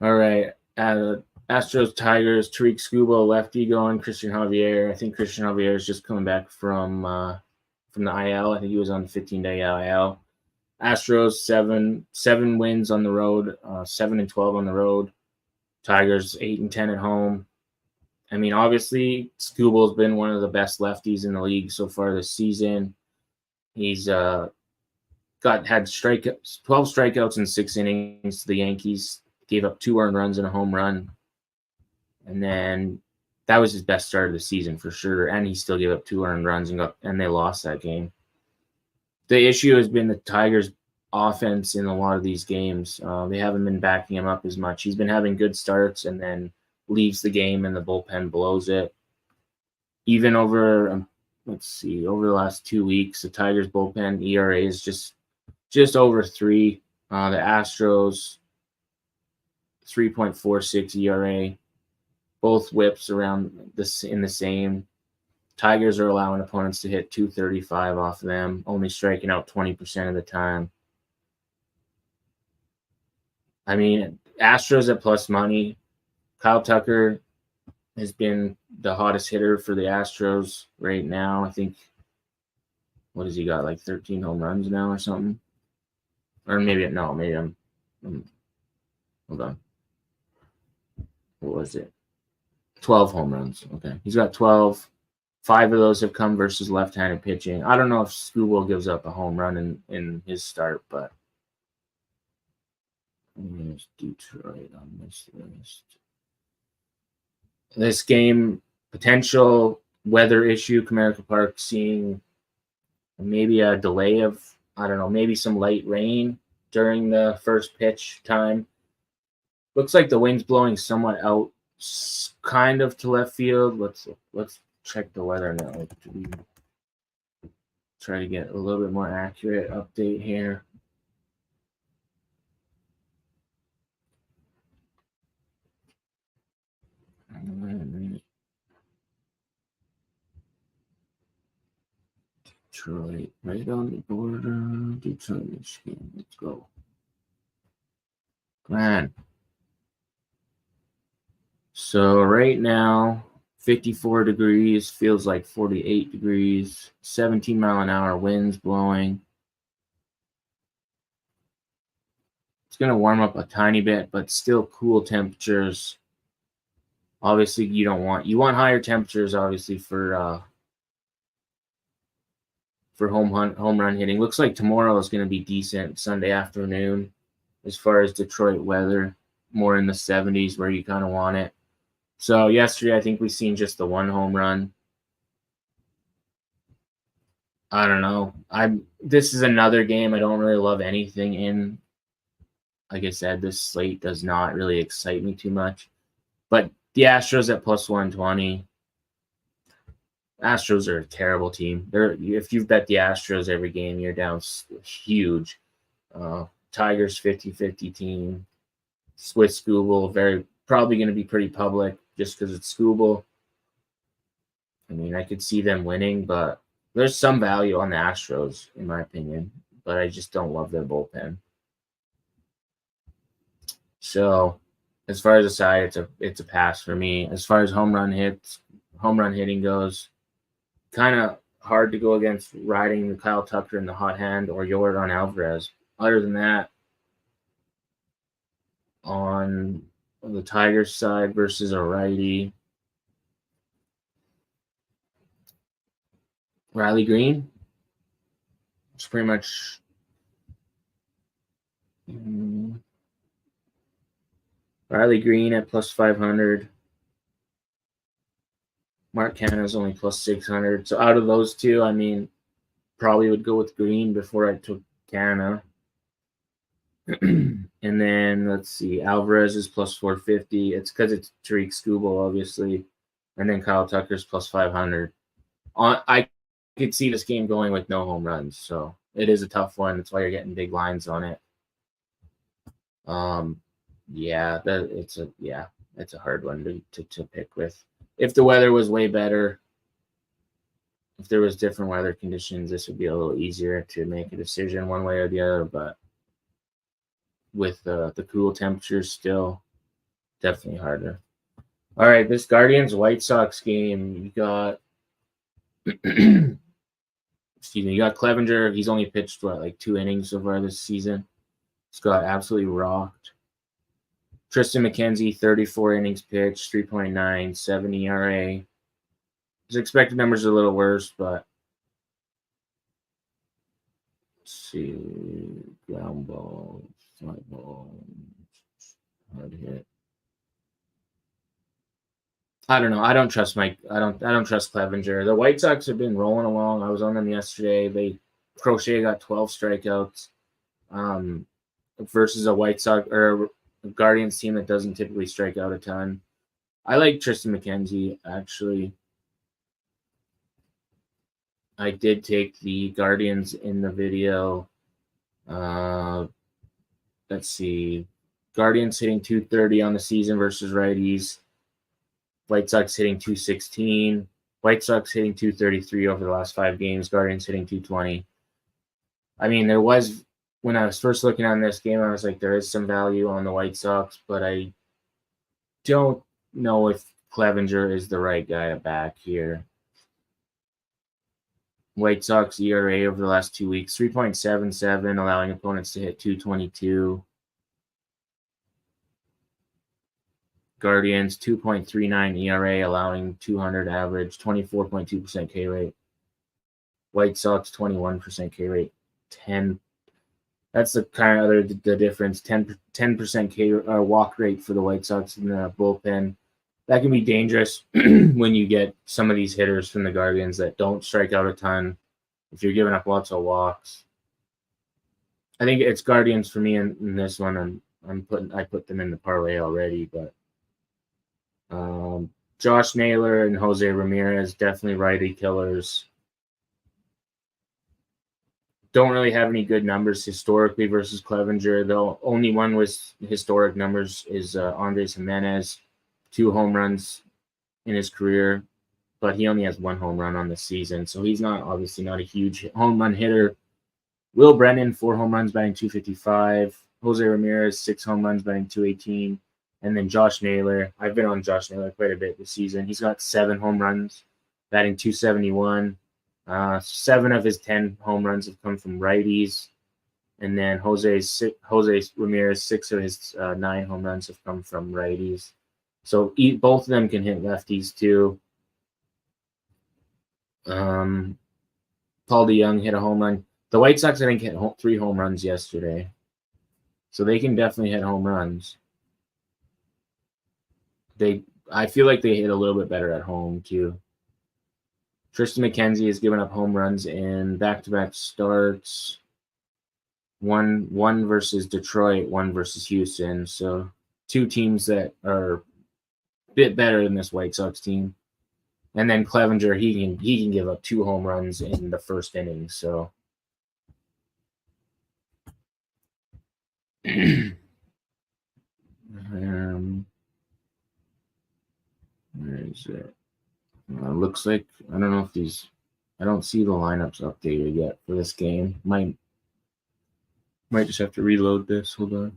All right, Astros, Tigers, Tariq Skubal, lefty going, Christian Javier. I think Christian Javier is just coming back from the IL. I think he was on the 15-day IL. Astros 7 wins on the road, 7-12 on the road. Tigers 8-10 at home. I mean, obviously, Skubal's been one of the best lefties in the league so far this season. He's had 12 strikeouts in 6 innings to the Yankees. Gave up 2 earned runs and a home run. And then that was his best start of the season for sure. And he still gave up 2 earned runs and they lost that game. The issue has been the Tigers' offense in a lot of these games. They haven't been backing him up as much. He's been having good starts and then leaves the game and the bullpen blows it. Even over the last 2 weeks, the Tigers bullpen ERA is just over 3. The Astros 3.46 ERA. Both whips around in the same. Tigers are allowing opponents to hit 235 off of them, only striking out 20% of the time. I mean, Astros at plus money. Kyle Tucker has been the hottest hitter for the Astros right now. I think, what has he got, like 13 home runs now or something? Or maybe I'm hold on. What was it? 12 home runs. Okay. He's got 12. 5 of those have come versus left-handed pitching. I don't know if Skubal gives up a home run in his start, but there's Detroit on this list. This game, potential weather issue, Comerica Park seeing maybe a delay of, I don't know, maybe some light rain during the first pitch time. Looks like the wind's blowing somewhat out, kind of to left field. Let's check the weather now. To be, try to get a little bit more accurate update here. Detroit, right on the border. Detroit, Michigan. Let's go. Man. So right now, 54 degrees, feels like 48 degrees, 17-mile-an-hour winds blowing. It's going to warm up a tiny bit, but still cool temperatures. Obviously, you want higher temperatures, obviously, for home run hitting. Looks like tomorrow is going to be decent Sunday afternoon as far as Detroit weather, more in the 70s where you kind of want it. So yesterday, I think we seen just the one home run. I don't know. This is another game I don't really love anything in. Like I said, this slate does not really excite me too much. But the Astros at plus 120. Astros are a terrible team. If you've bet the Astros every game, you're down huge. Tigers 50-50 team. Swiss Skubal, probably going to be pretty public just because it's Skubal. I mean, I could see them winning, but there's some value on the Astros, in my opinion. But I just don't love their bullpen. So, as far as a side, it's a pass for me. As far as home run hitting goes, kind of hard to go against riding the Kyle Tucker in the hot hand or Yordan Alvarez. Other than that, on the Tigers side versus a righty, Riley Green. It's pretty much Riley Green at plus 500. Mark Canha's only plus 600. So out of those two, I mean, probably would go with Green before I took Canha. And then let's see, Alvarez is plus 450. It's because it's Tariq Skubal, obviously. And then Kyle Tucker's plus 500. I could see this game going with no home runs, so it is a tough one. That's why you're getting big lines on it. It's a hard one to pick with. If the weather was way better, if there was different weather conditions, this would be a little easier to make a decision one way or the other. But with the cool temperatures, still definitely harder. All right, this Guardians White Sox game, you got you got Clevenger. He's only pitched like 2 innings so far this season. He's got absolutely rocked. Tristan McKenzie, 34 innings pitched, 3.97 ERA. His expected numbers are a little worse, but let's see. Ground ball, fly ball, hard hit. I don't know. I don't trust I don't trust Clevenger. The White Sox have been rolling along. I was on them yesterday. Crochet got 12 strikeouts versus a White Sox or a Guardians team that doesn't typically strike out a ton. I like Tristan McKenzie, actually. I did take the Guardians in the video. Let's see. Guardians hitting 230 on the season versus righties. White Sox hitting 216. White Sox hitting 233 over the last 5 games. Guardians hitting 220. I mean, there was, when I was first looking on this game, I was like, there is some value on the White Sox, but I don't know if Clevenger is the right guy back here. White Sox ERA over the last 2 weeks, 3.77, allowing opponents to hit 222. Guardians 2.39 ERA, allowing 200 average, 24.2% K rate. White Sox 21% K rate, 10. That's the kind of the difference. 10% K walk rate for the White Sox in the bullpen. That can be dangerous when you get some of these hitters from the Guardians that don't strike out a ton. If you're giving up lots of walks, I think it's Guardians for me in this one. I put them in the parlay already, but Josh Naylor and Jose Ramirez definitely righty killers. Don't really have any good numbers historically versus Clevenger. The only one with historic numbers is Andres Jimenez, 2 home runs in his career, but he only has 1 home run on the season, so he's obviously not a huge home run hitter. Will Brennan, 4 home runs, batting .255. Jose Ramirez, 6 home runs, batting .218. And then Josh Naylor. I've been on Josh Naylor quite a bit this season. He's got 7 home runs, batting .271. 7 of his 10 home runs have come from righties. And then Jose Ramirez, 6 of his 9 home runs have come from righties. So both of them can hit lefties too. Paul DeYoung hit a home run. The White Sox, I think, hit 3 home runs yesterday. So they can definitely hit home runs. I feel like they hit a little bit better at home too. Tristan McKenzie has given up home runs in back-to-back starts. One versus Detroit, 1 versus Houston. So 2 teams that are a bit better than this White Sox team. And then Clevenger, he can give up 2 home runs in the first inning. So where is it? Looks like I don't know if these. I don't see the lineups updated yet for this game. Might just have to reload this. Hold on.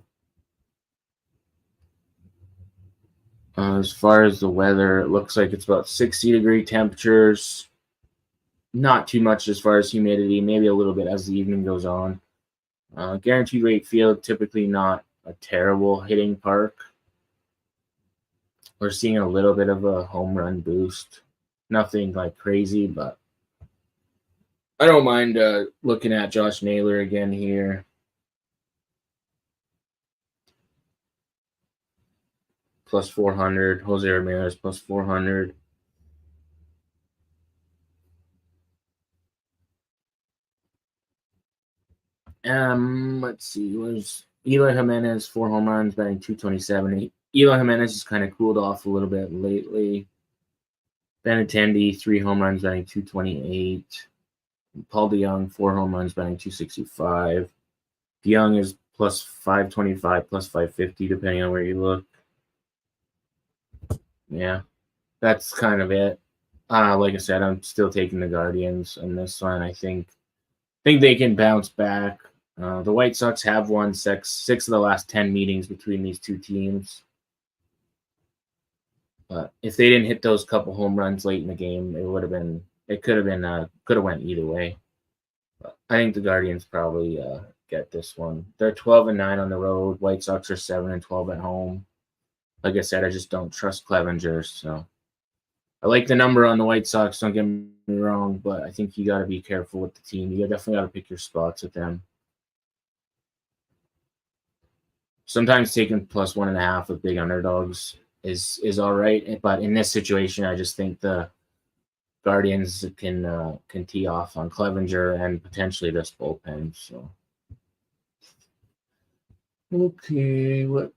As far as the weather, it looks like it's about 60-degree temperatures. Not too much as far as humidity, maybe a little bit as the evening goes on. Guaranteed rate field, typically not a terrible hitting park. We're seeing a little bit of a home run boost. Nothing like crazy, but I don't mind looking at Josh Naylor again here. Plus 400. Jose Ramirez plus 400. Let's see. Where's Eloy Jimenez? 4 home runs, batting .227. Eloy Jimenez has kind of cooled off a little bit lately. Benintendi, 3 home runs, batting .228. Paul DeYoung, 4 home runs, batting .265. DeYoung is plus 525, plus 550, depending on where you look. Yeah, that's kind of it. Like I said, I'm still taking the Guardians on this one. I think they can bounce back. The White Sox have won 6 of the last 10 meetings between these 2 teams. But if they didn't hit those couple home runs late in the game, it could have went either way. But I think the Guardians probably get this one. They're 12-9 on the road. White Sox are 7-12 at home. Like I said, I just don't trust Clevenger. So I like the number on the White Sox. Don't get me wrong, but I think you got to be careful with the team. You definitely got to pick your spots with them. Sometimes taking plus 1.5 with big underdogs is all right, but in this situation, I just think the Guardians can tee off on Clevenger and potentially this bullpen. So, okay, let's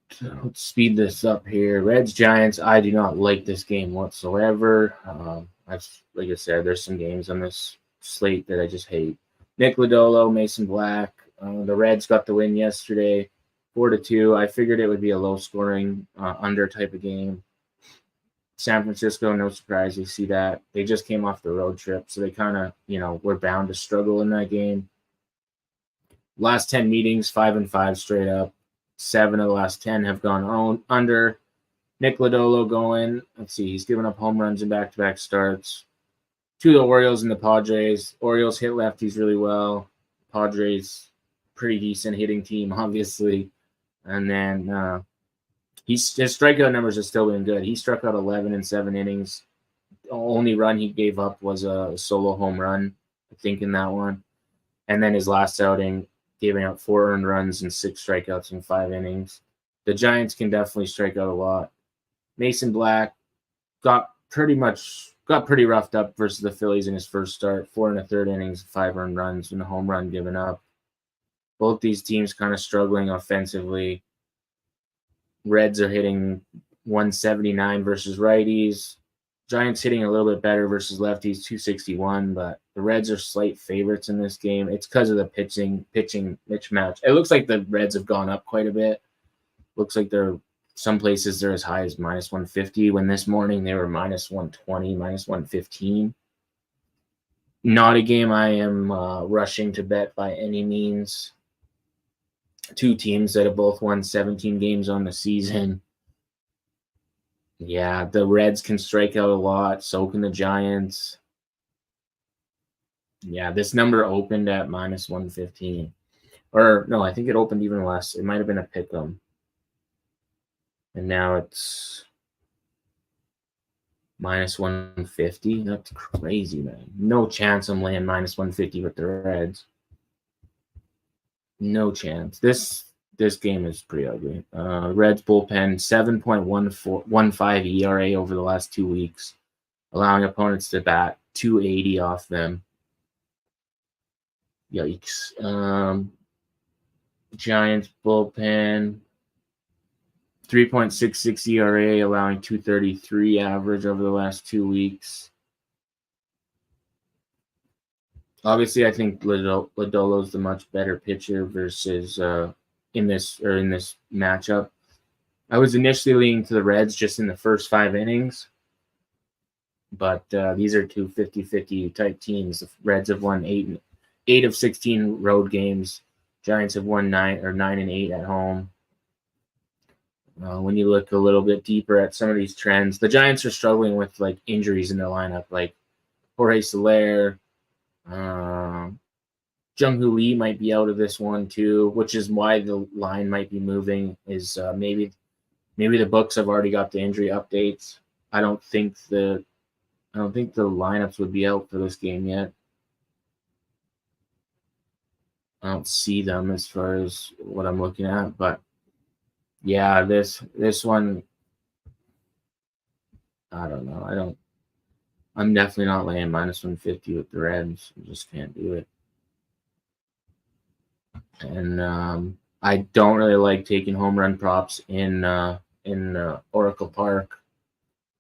speed this up here. Reds Giants. I do not like this game whatsoever. Like I said, there's some games on this slate that I just hate. Nick Lodolo, Mason Black. The Reds got the win yesterday, 4-2. I figured it would be a low-scoring under type of game. San Francisco, no surprise, you see that. They just came off the road trip, so they kind of, were bound to struggle in that game. Last 10 meetings, 5-5 straight up. 7 of the last 10 have gone under. Nick Lodolo going. Let's see, he's given up home runs in back-to-back starts. To the Orioles and the Padres. Orioles hit lefties really well. Padres, pretty decent hitting team, obviously. And then his strikeout numbers have still been good. He struck out 11 in 7 innings. The only run he gave up was a solo home run, I think, in that one. And then his last outing, giving up 4 earned runs and 6 strikeouts in 5 innings. The Giants can definitely strike out a lot. Mason Black got pretty roughed up versus the Phillies in his first start. 4 1/3 innings, 5 earned runs, and a home run given up. Both these teams kind of struggling offensively. Reds are hitting 179 versus righties. Giants hitting a little bit better versus lefties, 261, but the Reds are slight favorites in this game. It's because of the pitching mismatch. It looks like the Reds have gone up quite a bit. Looks like some places they're as high as minus 150, when this morning they were minus 120, minus 115. Not a game I am rushing to bet by any means. Two teams that have both won 17 games on the season. Yeah, the Reds can strike out a lot. So can the Giants. Yeah, this number opened at minus 115. Or, no, I think it opened even less. It might have been a pick'em. And now it's minus 150. That's crazy, man. No chance I'm laying minus 150 with the Reds. No chance. This game is pretty ugly. Reds bullpen, 7.15 ERA over the last 2 weeks, allowing opponents to bat 280 off them. Yikes. Giants bullpen, 3.66 ERA, allowing 233 average over the last 2 weeks. Obviously, I think Lodolo's the much better pitcher versus in this matchup. I was initially leaning to the Reds just in the first 5 innings, but these are two 50-50 type teams. The Reds have won 8 of 16 road games. Giants have won 9 and 8 at home. When you look a little bit deeper at some of these trends, the Giants are struggling with like injuries in their lineup, like Jorge Soler. Jung-Hoo Lee might be out of this one too, which is why the line might be moving. Is maybe the books have already got the injury updates. I don't think the lineups would be out for this game yet. I don't see them as far as what I'm looking at, but yeah, this one, I don't know. I'm definitely not laying minus 150 with the Reds. I just can't do it. And I don't really like taking home run props in Oracle Park.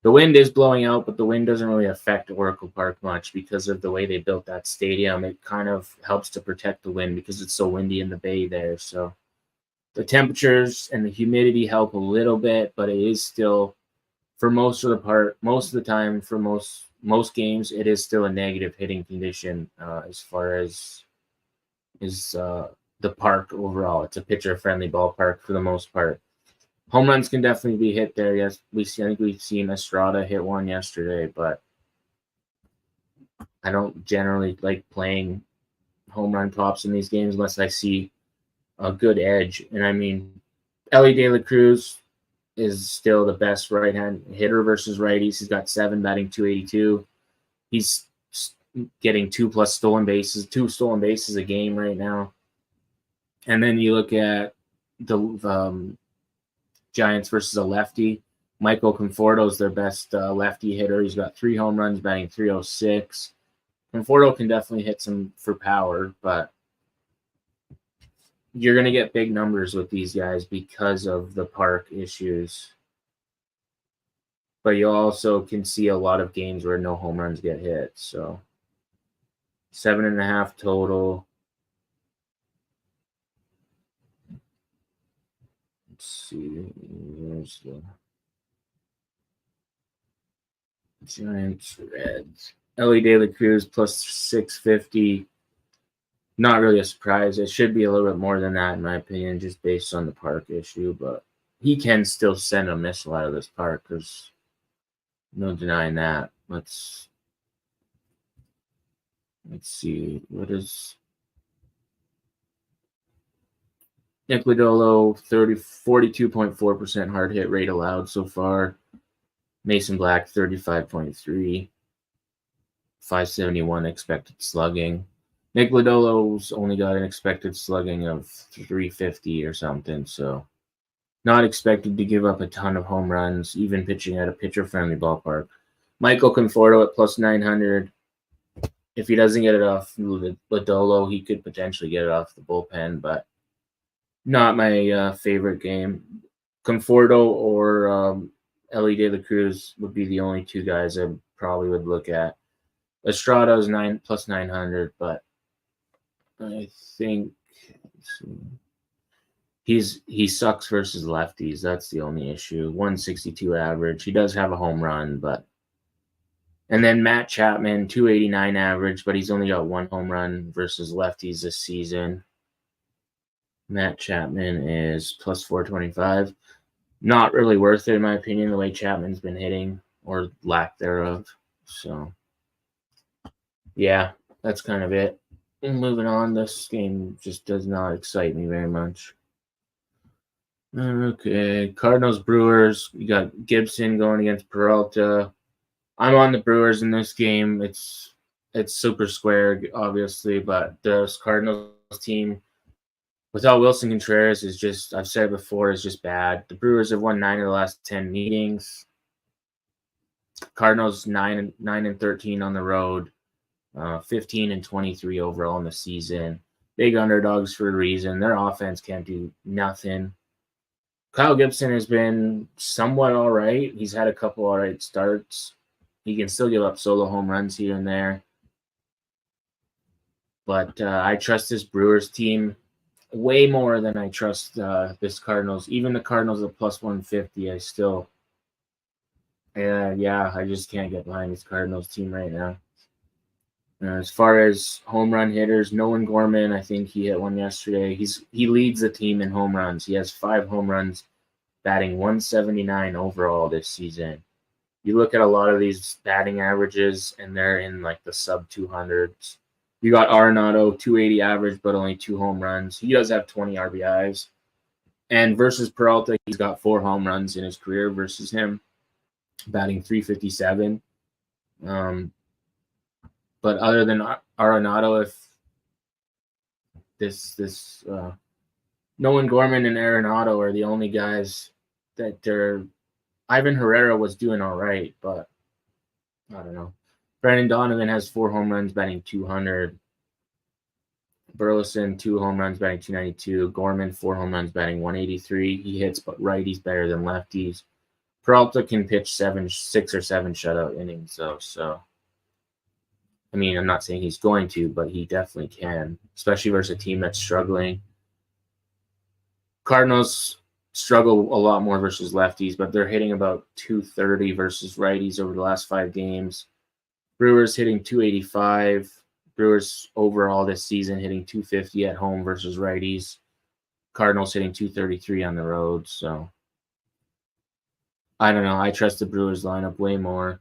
The wind is blowing out, but the wind doesn't really affect Oracle Park much because of the way they built that stadium. It kind of helps to protect the wind because it's so windy in the bay there. So the temperatures and the humidity help a little bit, but it is still, for most of the time, for most games, it is still a negative hitting condition as far as the park overall. It's a pitcher-friendly ballpark for the most part. Home runs can definitely be hit there. Yes, I think we've seen Estrada hit one yesterday, but I don't generally like playing home run props in these games unless I see a good edge. And I mean, Elly De La Cruz is still the best right-hand hitter versus righties. He's got 7, batting 282. He's getting 2+ stolen bases, 2 stolen bases a game right now. And then you look at the Giants versus a lefty. Michael Conforto is their best lefty hitter. He's got 3 home runs, batting 306. Conforto can definitely hit some for power, but you're going to get big numbers with these guys because of the park issues. But you also can see a lot of games where no home runs get hit. So 7.5 total. Let's see. Where's the Giants Reds? Elly De La Cruz plus 650. Not really a surprise. It should be a little bit more than that, in my opinion, just based on the park issue. But he can still send a missile out of this park. There's no denying that. Let's see. What is Nick Lodolo, 42.4% hard hit rate allowed so far. Mason Black, 35.3. 571 expected slugging. Nick Lodolo's only got an expected slugging of 350 or something, so not expected to give up a ton of home runs, even pitching at a pitcher-friendly ballpark. Michael Conforto at plus 900. If he doesn't get it off Lodolo, he could potentially get it off the bullpen, but not my favorite game. Conforto or Ellie De La Cruz would be the only two guys I probably would look at. Estrada's plus 900, but I think he sucks versus lefties. That's the only issue. 162 average. He does have a home run, but and then Matt Chapman, 289 average, but he's only got one home run versus lefties this season. Matt Chapman is plus 425. Not really worth it, in my opinion, the way Chapman's been hitting, or lack thereof. So, yeah, that's kind of it. And moving on, this game just does not excite me very much. Okay, Cardinals Brewers. You got Gibson going against Peralta. I'm on the Brewers in this game. It's super square, obviously, but the Cardinals team without Wilson Contreras is just, I've said it before, is just bad. The Brewers have won 9 of the last 10 meetings. Cardinals 9-13 on the road, 15-23 overall in the season. Big underdogs for a reason. Their offense can't do nothing. Kyle Gibson has been somewhat all right. He's had a couple all right starts. He can still give up solo home runs here and there. But I trust this Brewers team way more than I trust this Cardinals. Even the Cardinals at plus 150, I still, I just can't get behind this Cardinals team right now. As far as home run hitters, Nolan Gorman, I think he hit one yesterday. He leads the team in home runs. He has 5 home runs, batting 179 overall this season. You look at a lot of these batting averages, and they're in like the sub 200s. You got Arenado, 280 average, but only 2 home runs. He does have 20 RBIs. And versus Peralta, he's got 4 home runs in his career versus him, batting 357. But other than Arenado, if this Nolan Gorman and Arenado are the only guys that they're. Ivan Herrera was doing all right, but I don't know. Brandon Donovan has 4 home runs, batting 200. Burleson, 2 home runs, batting 292. Gorman, 4 home runs, batting 183. He hits righties better than lefties. Peralta can pitch 6 or 7 shutout innings, though. So, I mean, I'm not saying he's going to, but he definitely can, especially versus a team that's struggling. Cardinals struggle a lot more versus lefties, but they're hitting about 230 versus righties over the last 5 games. Brewers hitting 285. Brewers overall this season hitting 250 at home versus righties. Cardinals hitting 233 on the road. So I don't know. I trust the Brewers lineup way more.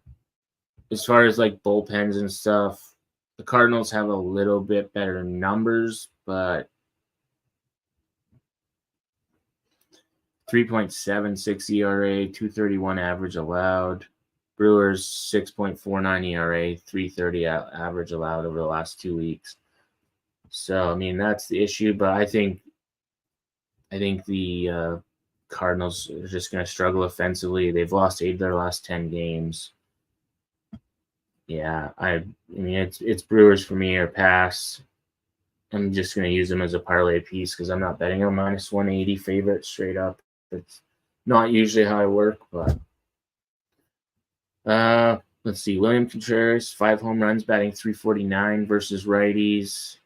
As far as like bullpens and stuff, the Cardinals have a little bit better numbers, but 3.76 ERA, 231 average allowed. Brewers 6.49 ERA, 330 average allowed over the last 2 weeks. So, I mean, that's the issue, but I think the Cardinals are just going to struggle offensively. They've lost 8 of their last 10 games. Yeah, I mean, it's Brewers for me or pass. I'm just going to use them as a parlay piece because I'm not betting on minus 180 favorite straight up. It's not usually how I work, but let's see. William Contreras, 5 home runs, batting 349 versus righties.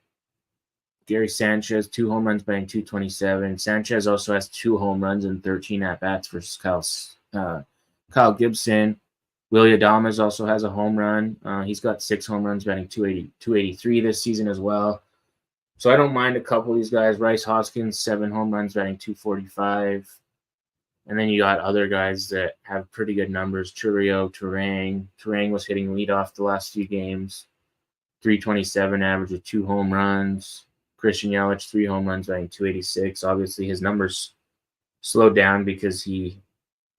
Gary Sanchez, 2 home runs, batting 227. Sanchez also has 2 home runs and 13 at-bats versus Kyle Gibson. Willie Adames also has a home run. He's got 6 home runs, batting 283 this season as well. So I don't mind a couple of these guys. Bryce Hoskins, 7 home runs, batting 245. And then you got other guys that have pretty good numbers. Turang. Turang was hitting leadoff the last few games. 327 average with 2 home runs. Christian Yelich, 3 home runs, batting .286. Obviously, his numbers slowed down because he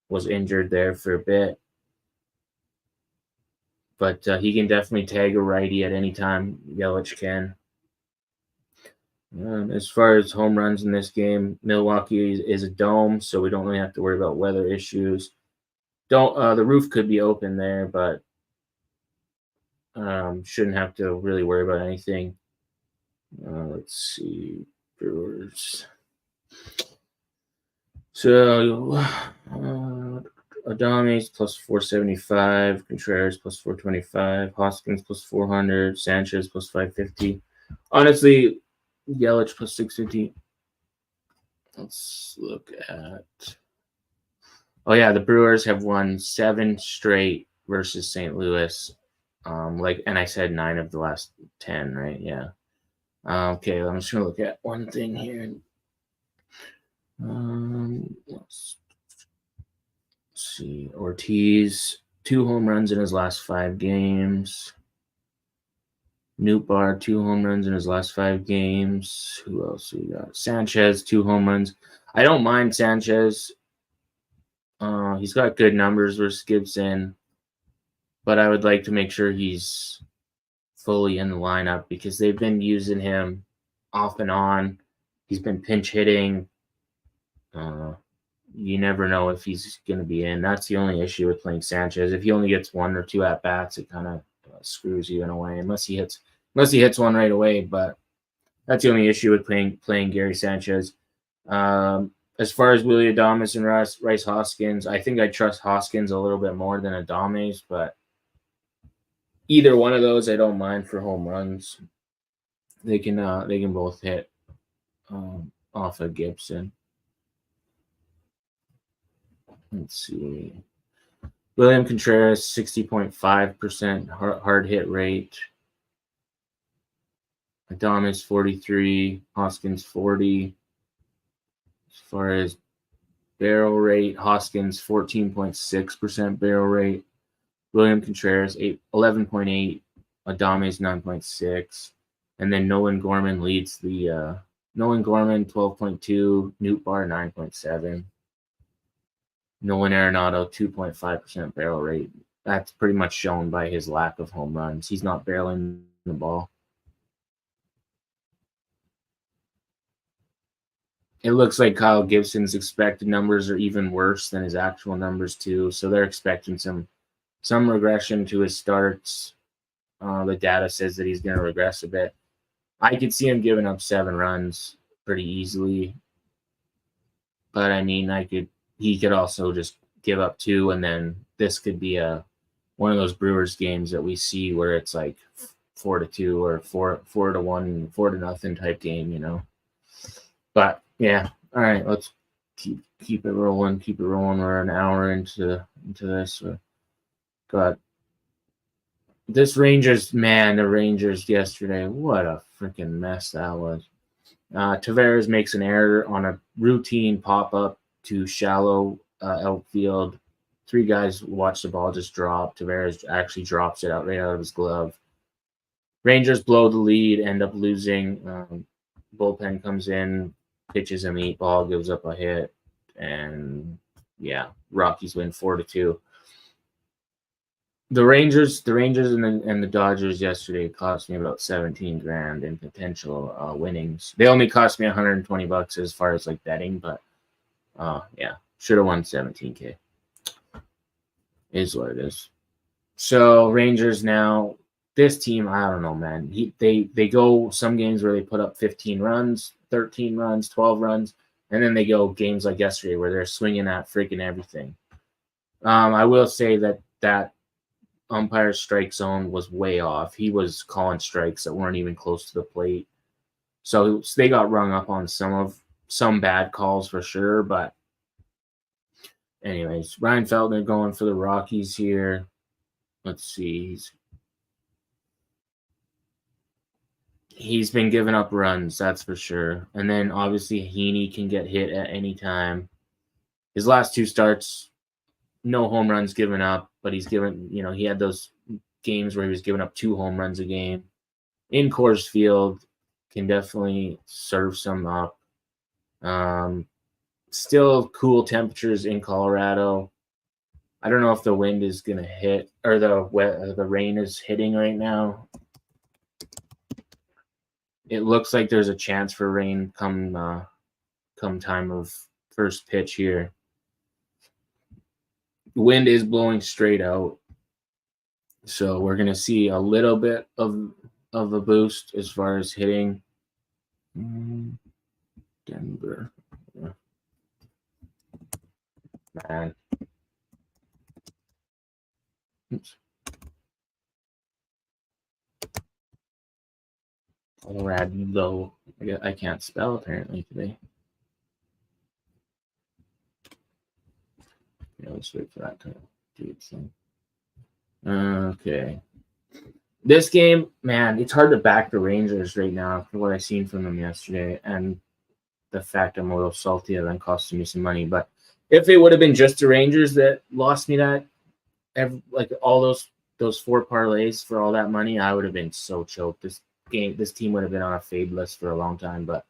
was injured there for a bit. But he can definitely tag a righty at any time. Yelich can. As far as home runs in this game, Milwaukee is a dome, so we don't really have to worry about weather issues. The roof could be open there, but shouldn't have to really worry about anything. Let's see, Brewers. So Adames plus 475, Contreras plus 425, Hoskins plus 400, Sanchez plus 550. Honestly, Yelich plus 650. Let's look at. Oh yeah, the Brewers have won 7 straight versus St. Louis. And I said 9 of the last 10, right? Yeah. Okay, I'm just gonna look at one thing here. Let's see. Ortiz, 2 home runs in his last 5 games. Nootbaar, 2 home runs in his last 5 games. Who else we got? Sanchez, 2 home runs. I don't mind Sanchez. He's got good numbers versus Gibson, but I would like to make sure he's fully in the lineup because they've been using him off and on. He's been pinch hitting. You never know if he's going to be in. That's the only issue with playing Sanchez. If he only gets 1 or 2 at bats, it kind of screws you in a way. Unless he hits one right away. But that's the only issue with playing Gary Sanchez. As far as Willie Adames and Rice Hoskins, I think I trust Hoskins a little bit more than Adames, but either one of those I don't mind for home runs. They can both hit off of Gibson. Let's see. William Contreras, 60.5% hard hit rate. Adames, 43. Hoskins, 40. As far as barrel rate, Hoskins, 14.6% barrel rate. William Contreras, 11.8. Adames, 9.6. And then Nolan Gorman leads the Nolan Gorman, 12.2. Nootbaar, 9.7. Nolan Arenado, 2.5% barrel rate. That's pretty much shown by his lack of home runs. He's not barreling the ball. It looks like Kyle Gibson's expected numbers are even worse than his actual numbers too. So they're expecting some regression to his starts. The data says that he's going to regress a bit. I could see him giving up 7 runs pretty easily. But I mean, he could also just give up 2, and then this could be one of those Brewers games that we see where it's like 4-2 or 4-1, 4-0 type game, you know. But yeah, all right, let's keep it rolling. Keep it rolling. We're an hour into this. Got this Rangers, man. The Rangers yesterday. What a freaking mess that was. Tavares makes an error on a routine pop up to shallow outfield. 3 guys watch the ball just drop. Tavares actually drops it right out of his glove. Rangers blow the lead, end up losing. Bullpen comes in, pitches a meatball, gives up a hit, and yeah, Rockies win 4-2. The Rangers and the Dodgers yesterday cost me about $17,000 in potential winnings. They only cost me $120 as far as like betting, but yeah, should have won $17,000. Is what it is. So Rangers now, this team, I don't know, man. They go some games where they put up 15 runs, 13 runs, 12 runs, and then they go games like yesterday where they're swinging at freaking everything. I will say that umpire's strike zone was way off. He was calling strikes that weren't even close to the plate. So they got rung up on some bad calls for sure, but anyways, Ryan Feltner going for the Rockies here. Let's see. He's been giving up runs, that's for sure. And then obviously Heaney can get hit at any time. His last 2 starts, no home runs given up, but he's given, he had those games where he was giving up 2 home runs a game in Coors Field. can definitely serve some up. Still cool temperatures in Colorado. I don't know if the wind is going to hit or the rain is hitting right now. It looks like there's a chance for rain come time of first pitch here. The wind is blowing straight out, so we're going to see a little bit of a boost as far as hitting. Denver. Man. Oops. Colorado. I can't spell apparently today. Yeah, let's wait for that to do its thing. Okay. This game, man, it's hard to back the Rangers right now for what I've seen from them yesterday, and the fact I'm a little salty that I'm costing me some money. But if it would have been just the Rangers that lost me that, like all those 4 parlays for all that money, I would have been so choked. This team would have been on a fade list for a long time, but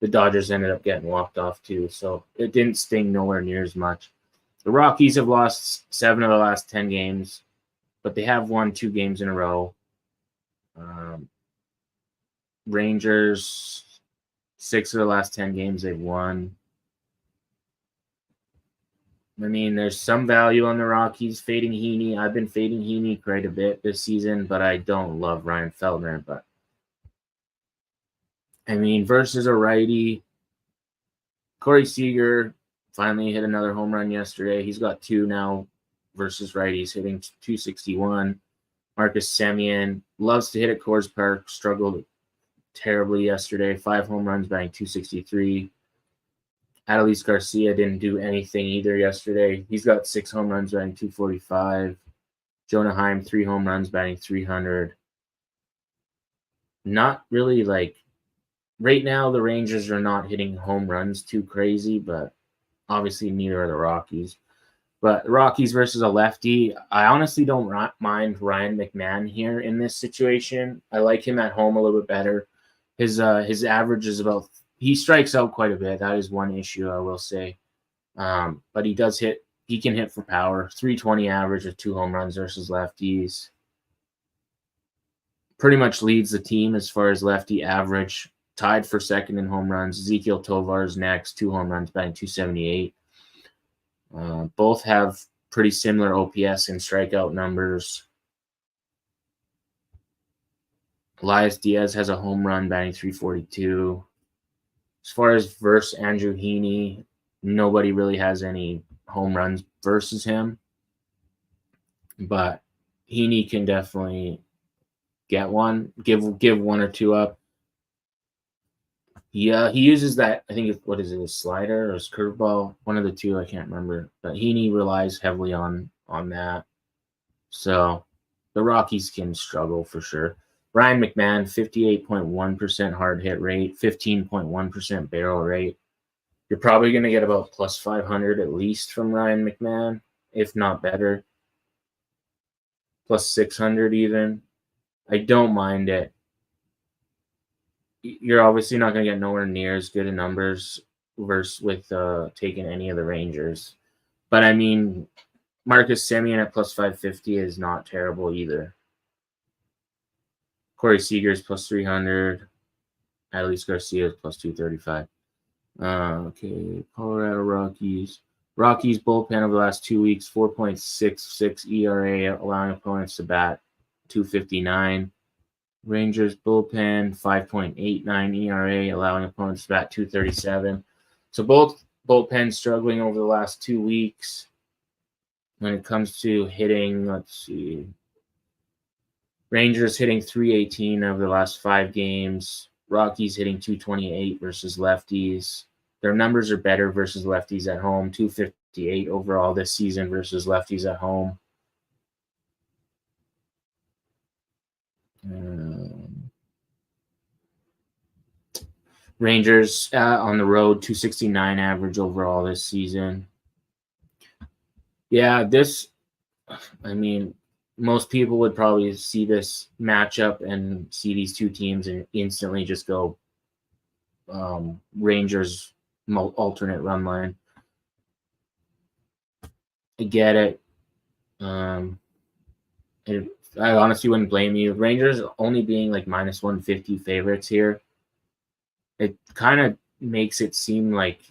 the Dodgers ended up getting walked off too, so it didn't sting nowhere near as much. The Rockies have lost 7 of the last 10 games, but they have won 2 games in a row. Rangers, 6 of the last 10 games they've won. I mean, there's some value on the Rockies fading Heaney. I've been fading Heaney quite a bit this season, but I don't love Ryan Feldner. But I mean, versus a righty, Corey Seager finally hit another home run yesterday. He's got 2 now versus righties, hitting 261. Marcus Semien loves to hit at Coors Park, struggled terribly yesterday. 5 home runs, batting 263. Adolis Garcia didn't do anything either yesterday. He's got 6 home runs, batting 245. Jonah Heim, 3 home runs, batting 300. Not really like right now, the Rangers are not hitting home runs too crazy, but obviously neither are the Rockies. But Rockies versus a lefty, I honestly don't mind Ryan McMahon here in this situation. I like him at home a little bit better. His average is about, he strikes out quite a bit. That is one issue, I will say. But he does hit, he can hit for power. 320 average with 2 home runs versus lefties. Pretty much leads the team as far as lefty average. Tied for second in home runs. Ezekiel Tovar's next, 2 home runs, batting 278. Both have pretty similar OPS and strikeout numbers. Elias Diaz has a home run, batting 342. As far as versus Andrew Heaney, nobody really has any home runs versus him. But Heaney can definitely get one, give 1 or 2 up. Yeah, he uses that, I think, what is it, a slider or his curveball? One of the 2, I can't remember. But Heaney relies heavily on that. So the Rockies can struggle for sure. Ryan McMahon, 58.1% hard hit rate, 15.1% barrel rate. You're probably going to get about plus 500 at least from Ryan McMahon, if not better. Plus 600 even. I don't mind it. You're obviously not going to get nowhere near as good a numbers versus with taking any of the Rangers. But I mean, Marcus Semien at plus 550 is not terrible either. Corey Seager's plus 300. Adolis Garcia is plus 235. Okay, Colorado Rockies. Rockies bullpen over the last 2 weeks, 4.66 ERA, allowing opponents to bat 259. Rangers bullpen, 5.89 ERA, allowing opponents to bat 237. So both bullpens struggling over the last 2 weeks. When it comes to hitting, let's see. Rangers hitting 318 over the last 5 games. Rockies hitting 228 versus lefties. Their numbers are better versus lefties at home. 258 overall this season versus lefties at home. Rangers on the road, 269 average overall this season. Yeah, I mean, most people would probably see this matchup and see these two teams and instantly just go Rangers alternate run line. I get it. I honestly wouldn't blame you. Rangers only being like minus 150 favorites here, it kind of makes it seem like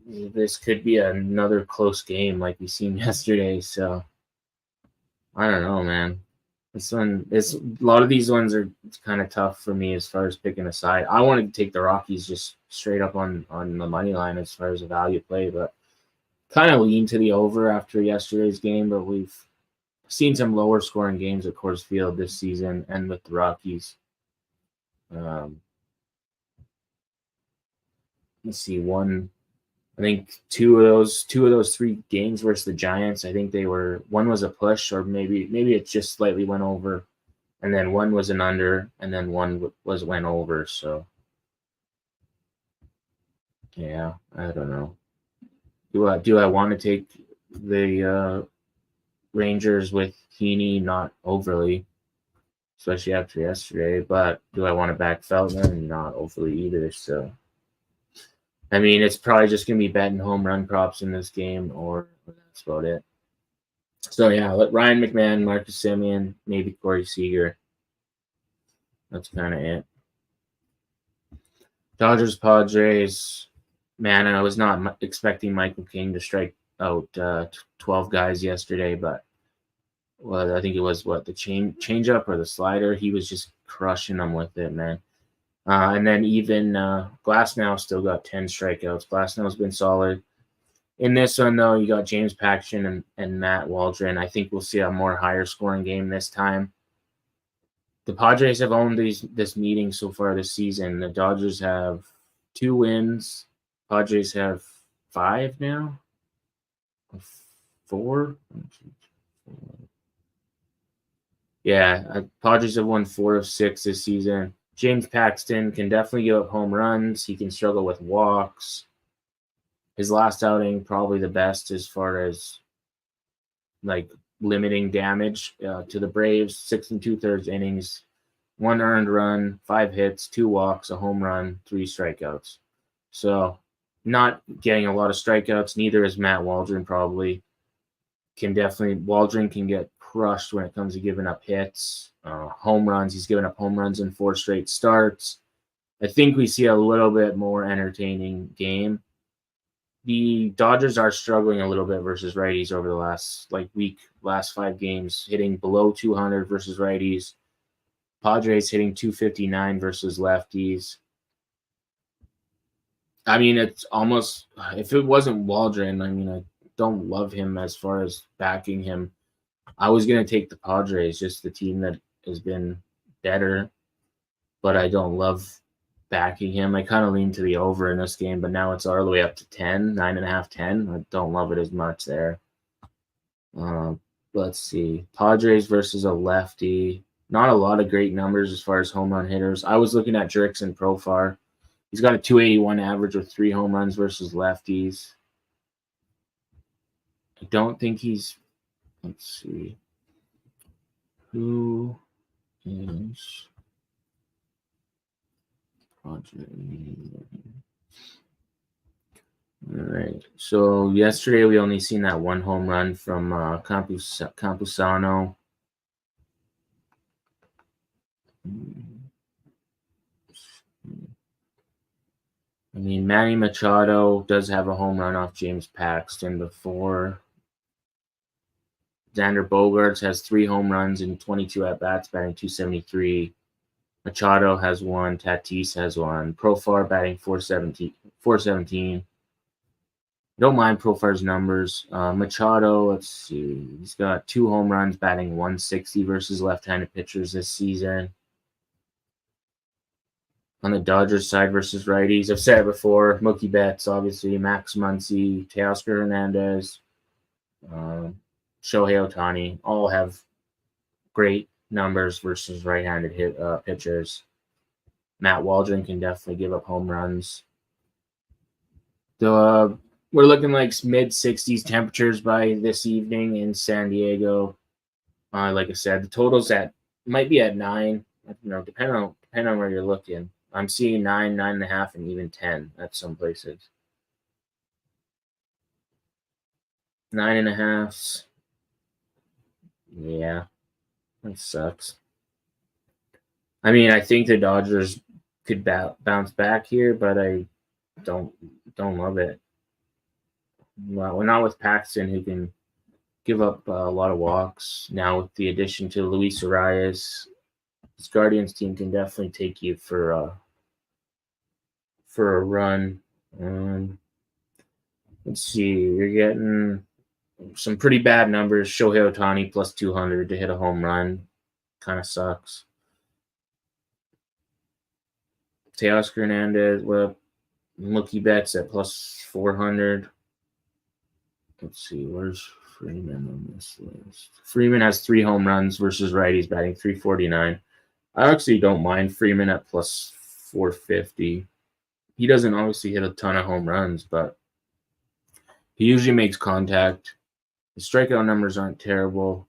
this could be another close game like we seen yesterday. So I don't know, man. This one is a lot of these ones are kind of tough for me as far as picking a side. I wanted to take the Rockies just straight up on the money line as far as a value play, but kind of lean to the over after yesterday's game. But we've seen some lower scoring games at Coors Field this season and with the Rockies. Let's see, I think two of those three games versus the Giants, I think one was a push, or maybe it just slightly went over, and then one was an under, and then one went over. So yeah, I don't know. Do I want to take the Rangers with Heaney? Not overly, especially after yesterday. But do I want to back Feldman? Not overly either. So I mean, it's probably just going to be betting home run props in this game, or that's about it. So, yeah, let Ryan McMahon, Marcus Semien, maybe Corey Seager. That's kind of it. Dodgers, Padres. Man, I was not expecting Michael King to strike out 12 guys yesterday, but I think it was the change-up or the slider. He was just crushing them with it, man. And then even Glasnow still got 10 strikeouts. Glasnow's been solid. In this one, though, you got James Paxton and Matt Waldron. I think we'll see a more higher scoring game this time. The Padres have owned this meeting so far this season. The Dodgers have 2 wins. Padres have 5 now. 4? Yeah, Padres have won 4 of 6 this season. James Paxton can definitely give up home runs. He can struggle with walks. His last outing, probably the best as far as like limiting damage to the Braves. 6 2/3 innings, 1 earned run, 5 hits, 2 walks, a home run, 3 strikeouts. So not getting a lot of strikeouts. Neither is Matt Waldron probably. Waldron can get crushed when it comes to giving up hits, home runs. He's given up home runs in 4 straight starts. I think we see a little bit more entertaining game. The Dodgers are struggling a little bit versus righties over the last 5 games, hitting below 200 versus righties. Padres hitting 259 versus lefties. I mean, it's almost, if it wasn't Waldron, I mean, I don't love him as far as backing him. I was going to take the Padres, just the team that has been better, but I don't love backing him. I kind of lean to the over in this game, but now it's all the way up to 10, 9.5, 10. I don't love it as much there. Let's see. Padres versus a lefty. Not a lot of great numbers as far as home run hitters. I was looking at Jurickson Profar. He's got a 281 average with 3 home runs versus lefties. I don't think he's. Let's see. Who is Padre? All right. So yesterday we only seen that 1 home run from Campusano. I mean, Manny Machado does have a home run off James Paxton before. Xander Bogaerts has 3 home runs in 22 at-bats, batting .273. Machado has 1. Tatis has 1. Profar batting .417. Don't mind Profar's numbers. Machado, let's see. He's got 2 home runs, batting .160 versus left-handed pitchers this season. On the Dodgers side versus righties, I've said it before, Mookie Betts, obviously, Max Muncy, Teoscar Hernandez, Shohei Ohtani, all have great numbers versus right-handed pitchers. Matt Waldron can definitely give up home runs. We're looking like mid-60s temperatures by this evening in San Diego. Like I said, the totals might be at 9. Depending on where you're looking. I'm seeing 9, 9.5, and even 10 at some places. 9.5s. Yeah, that sucks. I mean, I think the Dodgers could bounce back here, but I don't love it. Well, we're not with Paxton, who can give up a lot of walks. Now with the addition to Luis Arias, this Guardians team can definitely take you for a run. Let's see, you're getting some pretty bad numbers. Shohei Ohtani plus 200 to hit a home run. Kind of sucks. Teoscar Hernandez, well, Mookie Betts at plus 400. Let's see, where's Freeman on this list? Freeman has 3 home runs versus righties, batting 349. I actually don't mind Freeman at plus 450. He doesn't obviously hit a ton of home runs, but he usually makes contact. The strikeout numbers aren't terrible.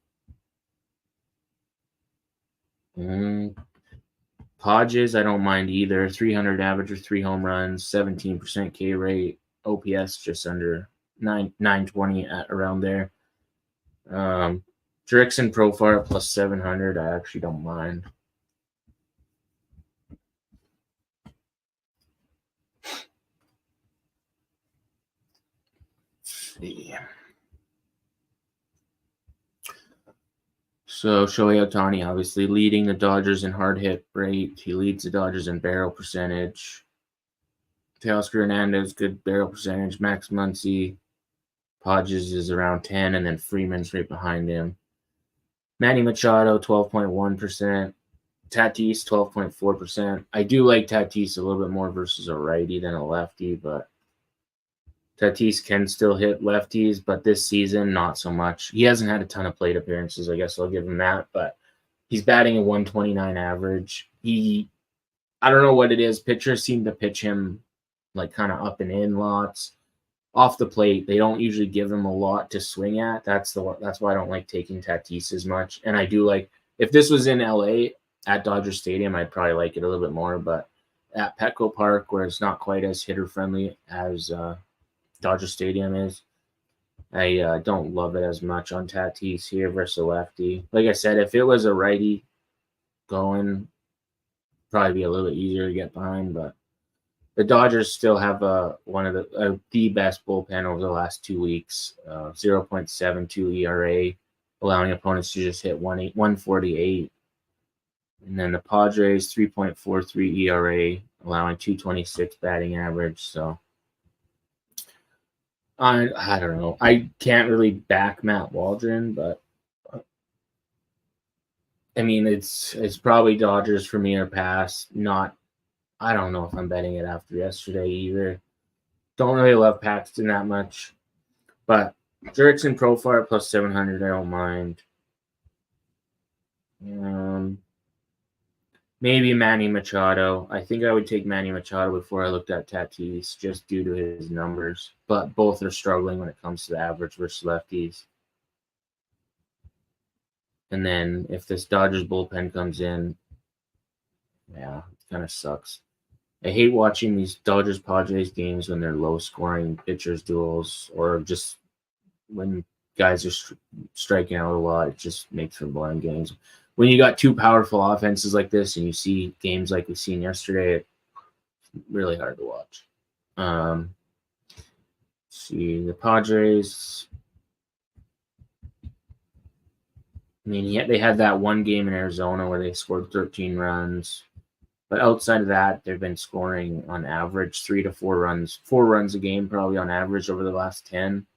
Hodges, I don't mind either. 300 average or 3 home runs, 17% K rate, OPS just under 920 at around there. Jurickson Profar plus 700, I actually don't mind. Yeah. So Shohei Ohtani obviously leading the Dodgers in hard hit rate. He leads the Dodgers in barrel percentage. Teoscar Hernandez, good barrel percentage. Max Muncy, Hodges is around 10, and then Freeman's right behind him. Manny Machado, 12.1%. Tatis, 12.4%. I do like Tatis a little bit more versus a righty than a lefty, but Tatis can still hit lefties, but this season, not so much. He hasn't had a ton of plate appearances, I guess I'll give him that, but he's batting a 129 average. I don't know what it is. Pitchers seem to pitch him like kind of up and in lots. Off the plate, they don't usually give him a lot to swing at. That's why I don't like taking Tatis as much. And I do like, if this was in LA at Dodger Stadium, I'd probably like it a little bit more, but at Petco Park, where it's not quite as hitter friendly as Dodger Stadium is, I don't love it as much on Tatis here versus a lefty. Like I said, if it was a righty going, probably be a little bit easier to get behind, but the Dodgers still have one of the best bullpen over the last 2 weeks. 0.72 ERA, allowing opponents to just hit 148. And then the Padres 3.43 ERA, allowing 226 batting average. So I don't know. I can't really back Matt Waldron, but I mean it's probably Dodgers for me or pass. I don't know if I'm betting it after yesterday either. Don't really love Paxton that much. But Jurickson Profar plus 700, I don't mind. Maybe Manny Machado. I think I would take Manny Machado before I looked at Tatis just due to his numbers. But both are struggling when it comes to the average versus lefties. And then if this Dodgers bullpen comes in, yeah, it kind of sucks. I hate watching these Dodgers Padres games when they're low scoring pitchers duels or just when guys are striking out a lot. It just makes for boring games. When you got 2 powerful offenses like this and you see games like we've seen yesterday, it's really hard to watch. See the Padres. I mean, they had that one game in Arizona where they scored 13 runs. But outside of that, they've been scoring on average 3 to 4 runs, 4 runs a game probably on average over the last 10.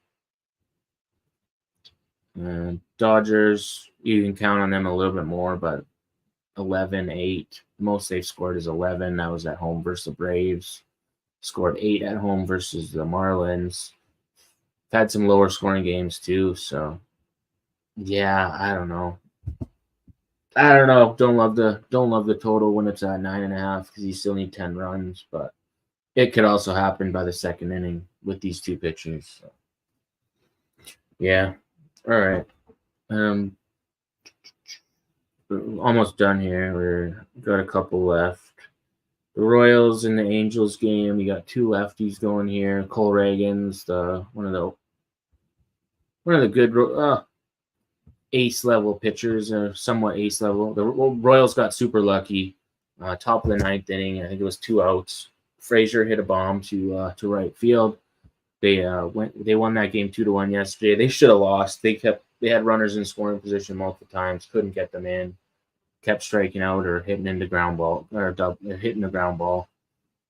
Dodgers, you can count on them a little bit more, but 11-8. The most they've scored is 11. That was at home versus the Braves. Scored 8 at home versus the Marlins. Had some lower scoring games too, so yeah, I don't know. Don't love the total when it's at 9.5 because you still need 10 runs, but it could also happen by the second inning with these 2 pitchers. So. Yeah. All right. almost done here. We're got a couple left. The Royals and the Angels game. We got two lefties going here. Cole Reagan's one of the good ace level pitchers, somewhat ace level. The Royals got super lucky. Top of the ninth inning, I think it was 2 outs. Frazier hit a bomb to right field. They won that game 2-1 yesterday. They should have lost. They had runners in scoring position multiple times, couldn't get them in. Kept striking out or hitting into ground ball or hitting the ground ball.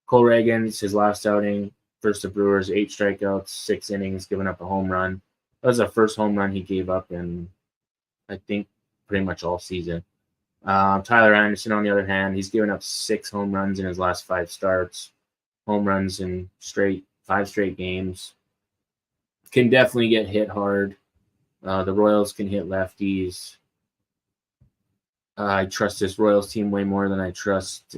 Cole Reagan's his last outing versus the Brewers, 8 strikeouts, 6 innings, giving up a home run. That was the first home run he gave up in, I think, pretty much all season. Tyler Anderson, on the other hand, he's given up 6 home runs in his last 5 starts. Home runs in 5 straight games. Can definitely get hit hard. The Royals can hit lefties. I trust this Royals team way more than I trust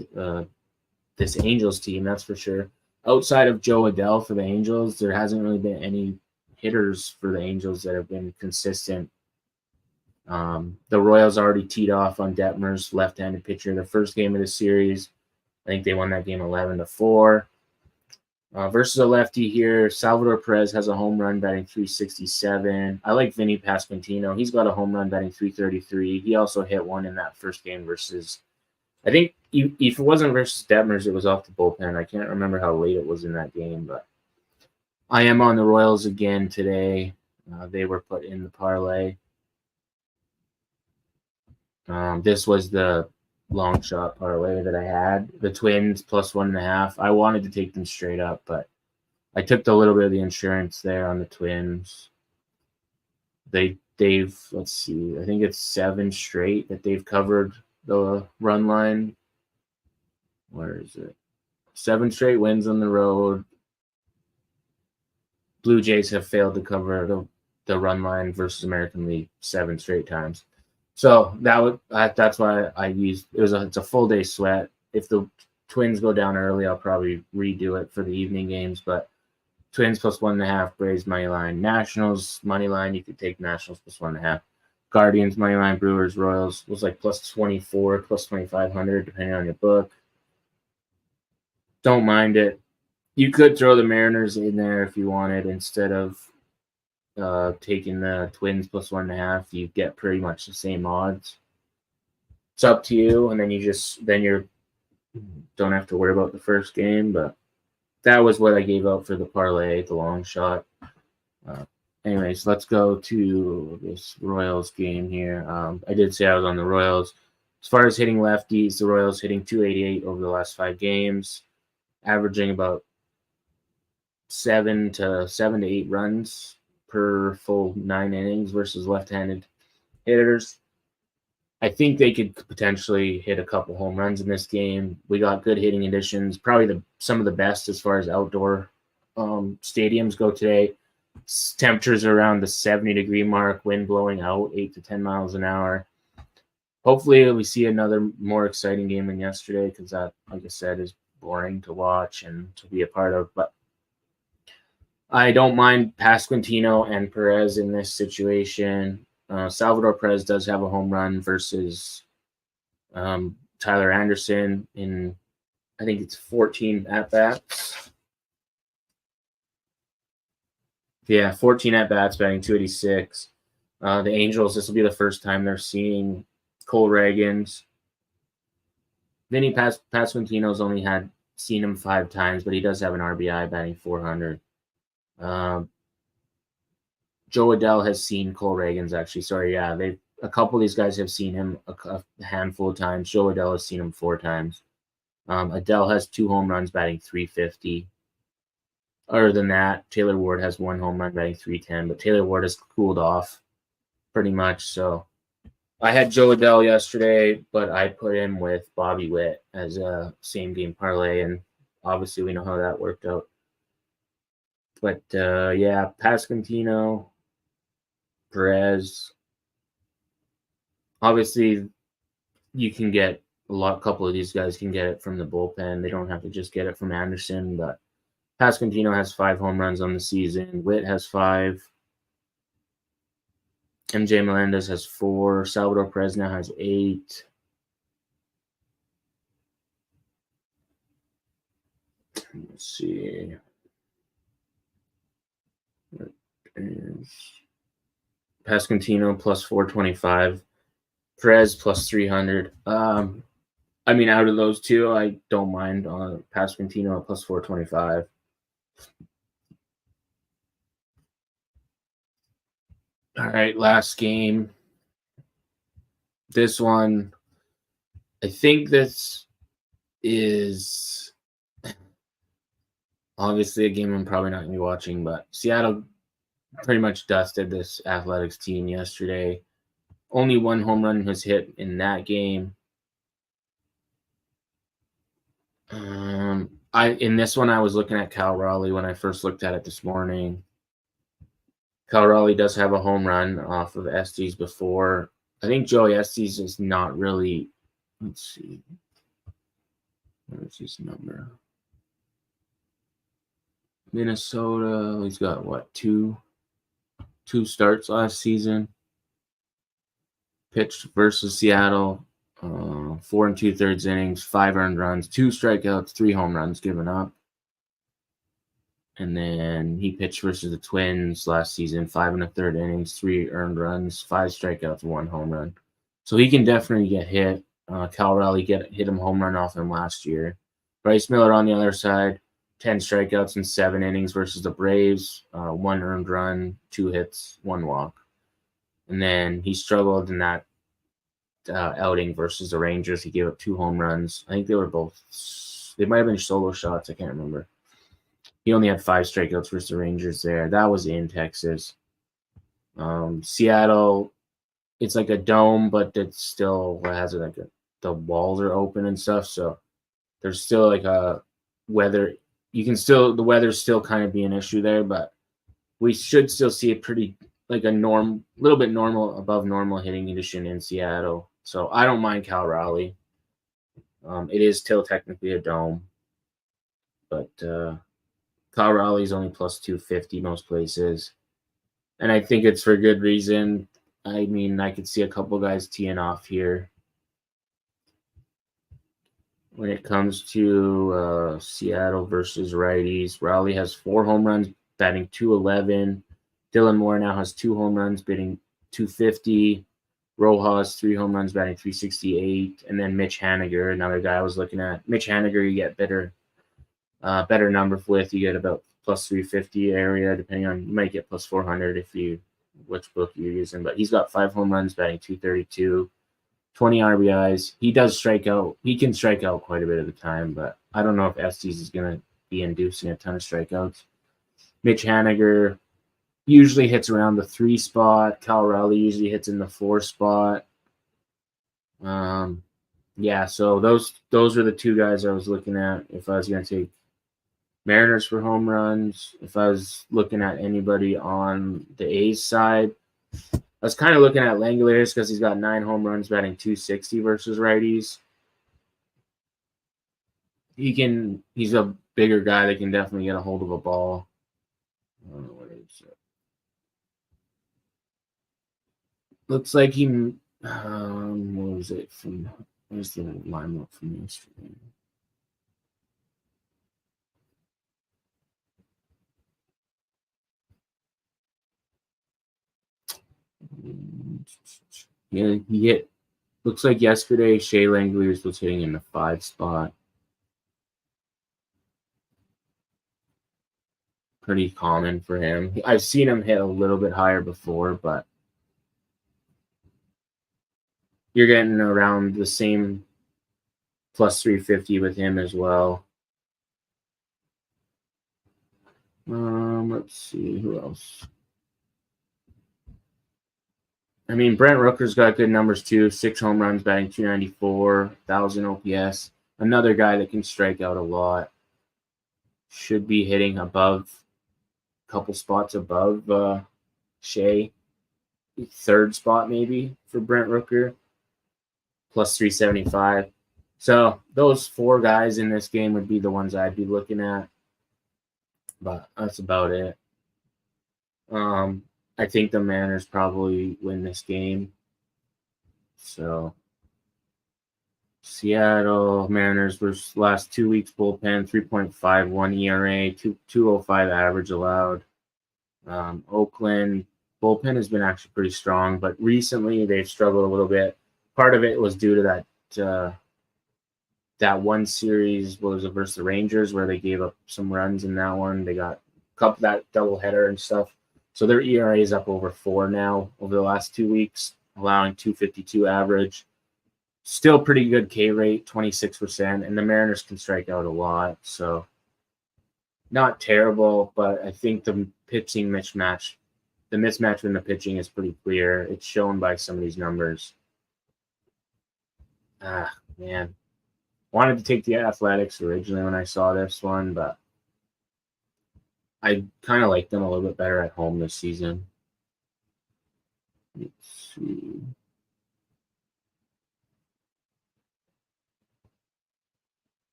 this Angels team, that's for sure. Outside of Joe Adell for the Angels, there hasn't really been any hitters for the Angels that have been consistent. The Royals already teed off on Detmer's left-handed pitcher the first game of the series. I think they won that game 11-4. Versus a lefty here, Salvador Perez has a home run batting .367. I like Vinny Pasquantino. He's got a home run batting .333. He also hit one in that first game versus, I think if it wasn't versus Detmers, it was off the bullpen. I can't remember how late it was in that game, but I am on the Royals again today. They were put in the parlay. This was the long shot parlay that I had. The Twins plus 1.5. I wanted to take them straight up, but I took a little bit of the insurance there on the Twins. They've let's see, I think it's 7 straight that they've covered the run line. Where is it? 7 straight wins on the road. Blue Jays have failed to cover the run line versus American League 7 straight times. So that's why I used it's a full day sweat. If the Twins go down early, I'll probably redo it for the evening games. But Twins plus 1.5, Braves money line, Nationals money line. You could take Nationals plus 1.5. Guardians money line, Brewers, Royals was like plus 24, plus 2,500 depending on your book. Don't mind it. You could throw the Mariners in there if you wanted instead of taking the Twins plus 1.5. You get pretty much the same odds. It's up to you, and then you don't have to worry about the first game. But that was what I gave out for the parlay, the long shot. Anyways, let's go to this Royals game here. I did say I was on the Royals. As far as hitting lefties, the Royals hitting .288 over the last 5 games, averaging about 7 to 8 runs per full 9 innings versus left-handed hitters. I think they could potentially hit a couple home runs in this game. We got good hitting conditions, probably some of the best as far as outdoor stadiums go today. Temperatures are around the 70-degree mark, wind blowing out 8 to 10 miles an hour. Hopefully we see another more exciting game than yesterday because that, like I said, is boring to watch and to be a part of. But I don't mind Pasquantino and Perez in this situation. Salvador Perez does have a home run versus Tyler Anderson in, I think it's 14 at-bats. Yeah, 14 at-bats, batting .286. The Angels, this will be the first time they're seeing Cole Reagan's. Vinny Pasquantino's only seen him 5 times, but he does have an RBI, batting .400. Joe Adell has seen Cole Reagan's actually. Sorry, yeah, a couple of these guys have seen him a handful of times. Joe Adell has seen him 4 times. Adell has 2 home runs, batting .350. Other than that, Taylor Ward has 1 home run, batting .310. But Taylor Ward has cooled off pretty much. So I had Joe Adell yesterday, but I put him with Bobby Witt as a same game parlay, and obviously we know how that worked out. But yeah, Pasquantino, Perez. Obviously, you can get a couple of these guys can get it from the bullpen. They don't have to just get it from Anderson. But Pasquantino has 5 home runs on the season. Witt has 5. MJ Melendez has 4. Salvador Fresno has 8. Let's see. What is Pasquantino plus 425. Perez plus 300. I mean, out of those two, I don't mind Pasquantino at plus 425. All right, last game. This one, I think this is obviously a game I'm probably not going to be watching, but Seattle pretty much dusted this Athletics team yesterday. Only one home run was hit in that game. In this one, I was looking at Cal Raleigh when I first looked at it this morning. Cal Raleigh does have a home run off of Estes before. I think Joey Estes is not really. Let's see. Where's his number? Minnesota. He's got what, two starts last season. Pitched versus Seattle. 4 2/3 innings, 5 earned runs, 2 strikeouts, 3 home runs given up. And then he pitched versus the Twins last season, 5 1/3 innings, 3 earned runs, 5 strikeouts, 1 home run. So he can definitely get hit. Cal Raleigh hit him home run off him last year. Bryce Miller on the other side, 10 strikeouts in 7 innings versus the Braves, 1 earned run, 2 hits, 1 walk. And then he struggled in that outing versus the Rangers. He gave up 2 home runs. I think they might have been solo shots. I can't remember. He only had 5 strikeouts versus the Rangers there. That was in Texas. Seattle, it's like a dome, but it still has the walls are open and stuff. So there's still like a weather. The weather's still kind of be an issue there, but we should still see a pretty like a little bit above normal hitting condition in Seattle. So I don't mind Cal Raleigh. It is still technically a dome, but Cal Raleigh's only plus 250 most places. And I think it's for good reason. I mean, I could see a couple guys teeing off here. When it comes to Seattle versus righties, Raleigh has 4 home runs, batting .211. Dylan Moore now has 2 home runs, batting .250. Rojas, 3 home runs, batting .368. And then Mitch Haniger, another guy I was looking at. Mitch Haniger, you get better numbers with. You get about plus 350 area, depending on, you might get plus 400 which book you're using. But he's got 5 home runs, batting .232. 20 RBIs. He does strike out. He can strike out quite a bit of the time, but I don't know if Estes is going to be inducing a ton of strikeouts. Mitch Haniger usually hits around the 3 spot. Cal Raleigh usually hits in the 4 spot. Yeah, so those are the 2 guys I was looking at if I was going to take Mariners for home runs. If I was looking at anybody on the A's side, I was kind of looking at Langeliers because he's got 9 home runs, batting .260 versus righties. He's a bigger guy that can definitely get a hold of a ball. I don't know what it is. Looks like he, what was it from? Where's the lineup from yesterday? Yeah, he hit. Looks like yesterday Shea Langeliers was hitting in the 5 spot. Pretty common for him. I've seen him hit a little bit higher before, but you're getting around the same plus 350 with him as well. Let's see who else. I mean, Brent Rooker's got good numbers too. 6 home runs, batting .294, 1,000 OPS. Another guy that can strike out a lot. Should be hitting above, a couple spots above Shea. 3rd spot maybe for Brent Rooker. Plus 375. So those 4 guys in this game would be the ones I'd be looking at. But that's about it. I think the Mariners probably win this game. So Seattle Mariners versus last 2 weeks bullpen, 3.51 ERA, 2.05 average allowed. Oakland bullpen has been actually pretty strong, but recently they've struggled a little bit. Part of it was due to that one series was versus the Rangers where they gave up some runs in that one. They got that doubleheader and stuff. So their ERA is up over 4 now over the last 2 weeks, allowing 2.52 average. Still pretty good K rate, 26%, and the Mariners can strike out a lot. So not terrible, but I think the mismatch in the pitching is pretty clear. It's shown by some of these numbers. Man. Wanted to take the Athletics originally when I saw this one, but I kind of like them a little bit better at home this season. Let's see.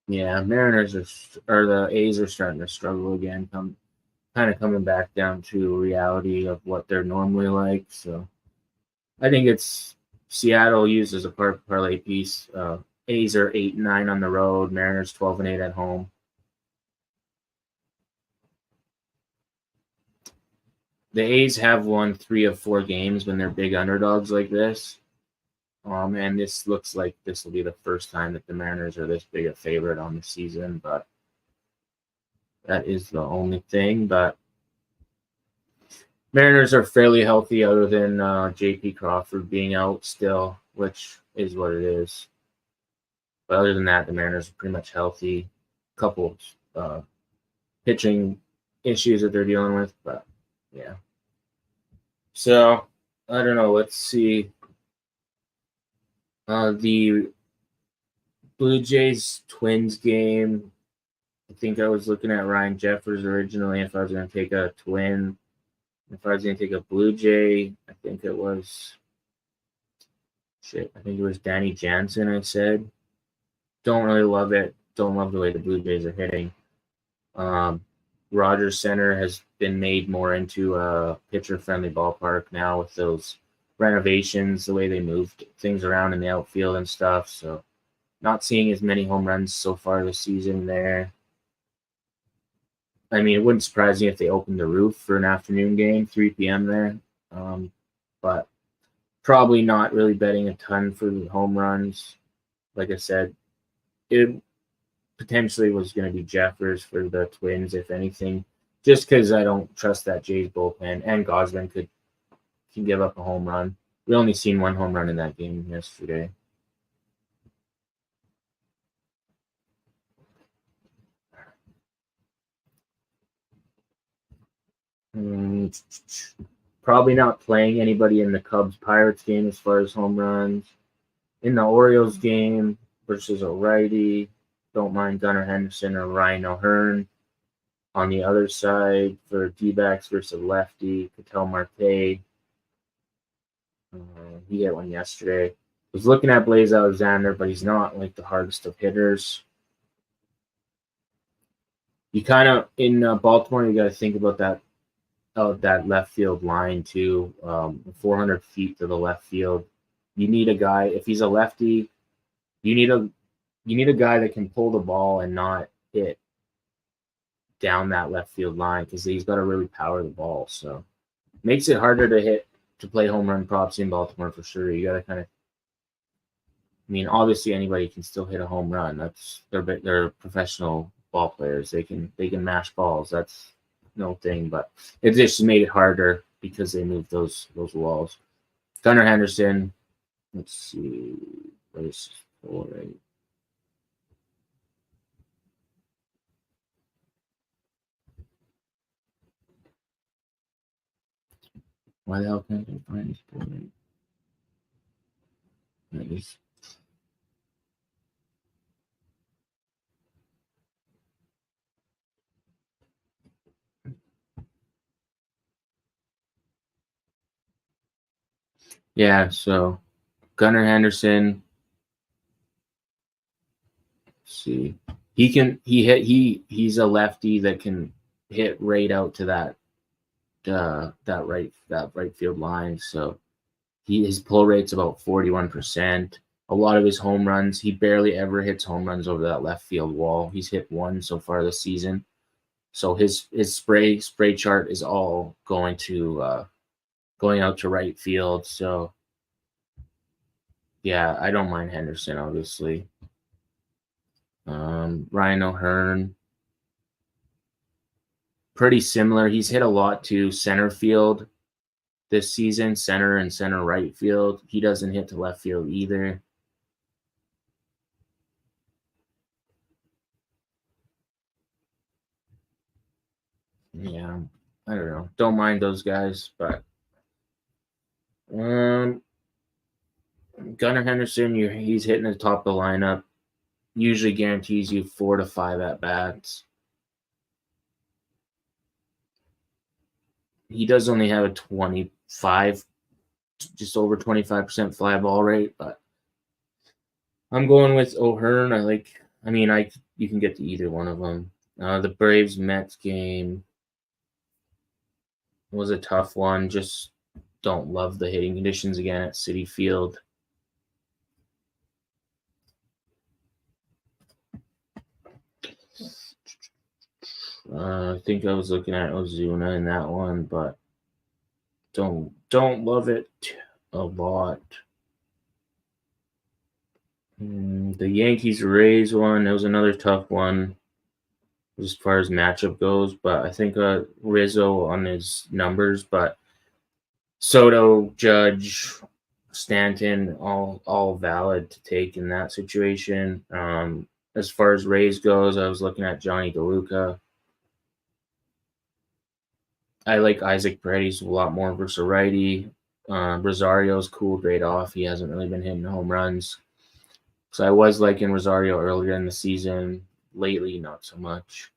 Yeah, Mariners or the A's are starting to struggle again. Kind of coming back down to reality of what they're normally like. So I think it's Seattle used as a parlay piece. A's are 8-9 on the road. Mariners 12-8 at home. The A's have won 3 of 4 games when they're big underdogs like this. And this looks like this will be the first time that the Mariners are this big a favorite on the season, but that is the only thing. But Mariners are fairly healthy other than J.P. Crawford being out still, which is what it is. But other than that, the Mariners are pretty much healthy. Couple pitching issues that they're dealing with, but yeah. So, I don't know. Let's see. The Blue Jays Twins game. I think I was looking at Ryan Jeffers originally if I was going to take a Twin. If I was going to take a Blue Jay, I think it was Danny Jansen, I said. Don't really love it. Don't love the way the Blue Jays are hitting. Rogers Center has been made more into a pitcher-friendly ballpark now with those renovations, the way they moved things around in the outfield and stuff. So not seeing as many home runs so far this season there. I mean, it wouldn't surprise me if they opened the roof for an afternoon game, 3 p.m. there. But probably not really betting a ton for the home runs. Like I said, it potentially was going to be Jeffers for the Twins, if anything, just because I don't trust that Jays bullpen. And Gosman can give up a home run. We only seen one home run in that game yesterday. Probably not playing anybody in the Cubs-Pirates game as far as home runs. In the Orioles game versus a righty, don't mind Gunnar Henderson or Ryan O'Hearn. On the other side, for D-backs versus a lefty, Ketel Marte. He hit one yesterday. Was looking at Blaze Alexander, but he's not like the hardest of hitters. You kind of in Baltimore, you got to think about that left field line too. 400 feet to the left field. You need a guy. If he's a lefty, you need a guy that can pull the ball and not hit down that left field line because he's got to really power the ball. So makes it harder to play home run props in Baltimore for sure. You got to kind of. I mean, obviously anybody can still hit a home run. They're professional ball players. They can mash balls. That's no thing. But it just made it harder because they moved those walls. Gunnar Henderson. Let's see. What is for right? Why the hell can't I find this board? There it is. Yeah, so Gunnar Henderson. Let's see. he's a lefty that can hit right out to that right field line. So his pull rate's about 41%. A lot of his home runs, he barely ever hits home runs over that left field wall. He's hit one so far this season. So his spray chart is all going out to right field. So yeah, I don't mind Henderson, obviously. Ryan O'Hearn, pretty similar. He's hit a lot to center field this season, center and center right field. He doesn't hit to left field either. Yeah, I don't know. Don't mind those guys, but Gunnar Henderson, he's hitting the top of the lineup. Usually guarantees you 4 to 5 at bats. He does only have a 25, just over 25% fly ball rate, but I'm going with O'Hearn. You can get to either one of them. The Braves Mets game was a tough one. Just don't love the hitting conditions again at Citi Field. I think I was looking at Ozuna in that one, but don't love it a lot. The Yankees Rays one, that was another tough one as far as matchup goes, but I think Rizzo on his numbers, but Soto, Judge, Stanton, all valid to take in that situation. As far as Rays goes, I was looking at Johnny DeLuca. I like Isaac Paredes a lot more versus a righty. Rosario's cooled right off. He hasn't really been hitting home runs. So I was liking Rosario earlier in the season. Lately, not so much.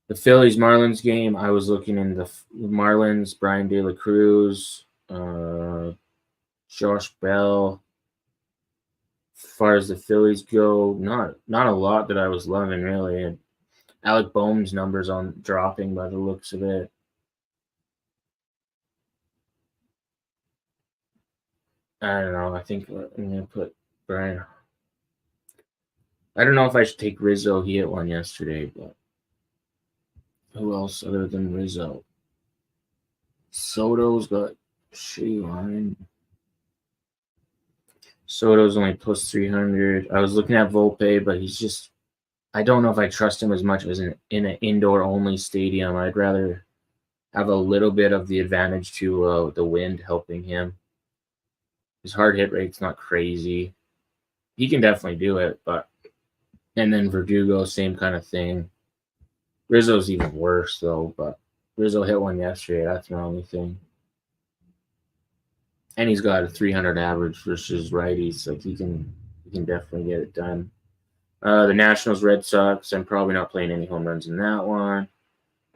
The Phillies Marlins game, I was looking in the Marlins, Brian De La Cruz, Josh Bell. As far as the Phillies go, not a lot that I was loving really. Alec Boehm's numbers on dropping by the looks of it. I don't know. I think I'm gonna put Brian. I don't know if I should take Rizzo. He hit one yesterday, but who else other than Rizzo? Soto's got shitty line. Soto's only plus 300. I was looking at Volpe, but he's just. I don't know if I trust him as much as in an indoor only stadium. I'd rather have a little bit of the advantage to the wind helping him. His hard hit rate's not crazy. He can definitely do it, but and then Verdugo, same kind of thing. Rizzo's even worse though, but Rizzo hit one yesterday. That's my only thing. And he's got a 300 average versus righties. Like he can definitely get it done. The Nationals Red Sox. I'm probably not playing any home runs in that one.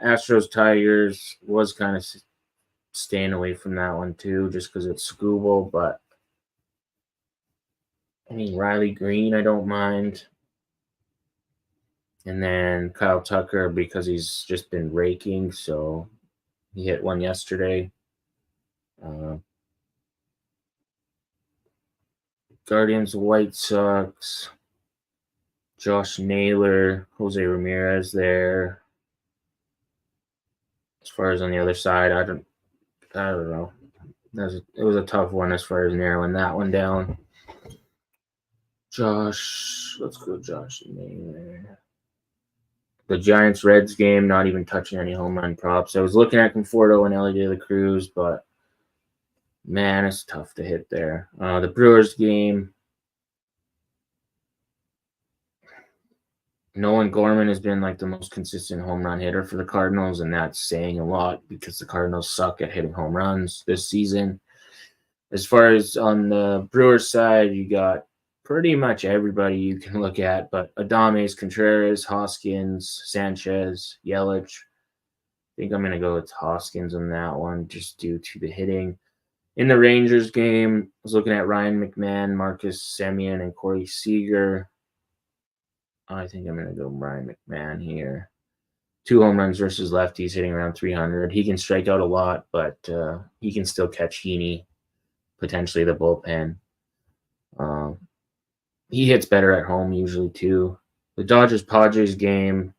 Astros Tigers was kind of staying away from that one too, just because it's Scooble. But I mean, Riley Green, I don't mind. And then Kyle Tucker, because he's just been raking, so he hit one yesterday. Guardians White Sox. Josh Naylor, Jose Ramirez there. As far as on the other side, I don't know. It was a tough one as far as narrowing that one down. Let's go Josh Naylor. The Giants-Reds game, not even touching any home run props. I was looking at Conforto and Ellie De La Cruz, but man, it's tough to hit there. The Brewers game, Nolan Gorman has been like the most consistent home run hitter for the Cardinals, and that's saying a lot because the Cardinals suck at hitting home runs this season. As far as on the Brewers side, you got pretty much everybody you can look at, but Adames, Contreras, Hoskins, Sanchez, Yelich. I think I'm going to go with Hoskins on that one just due to the hitting. In the Rangers game, I was looking at Ryan McMahon, Marcus Semien, and Corey Seager. I think I'm going to go Ryan McMahon here. 2 home runs versus lefties, hitting around 300. He can strike out a lot, but he can still catch Heaney, potentially the bullpen. He hits better at home usually too. The Dodgers-Padres game,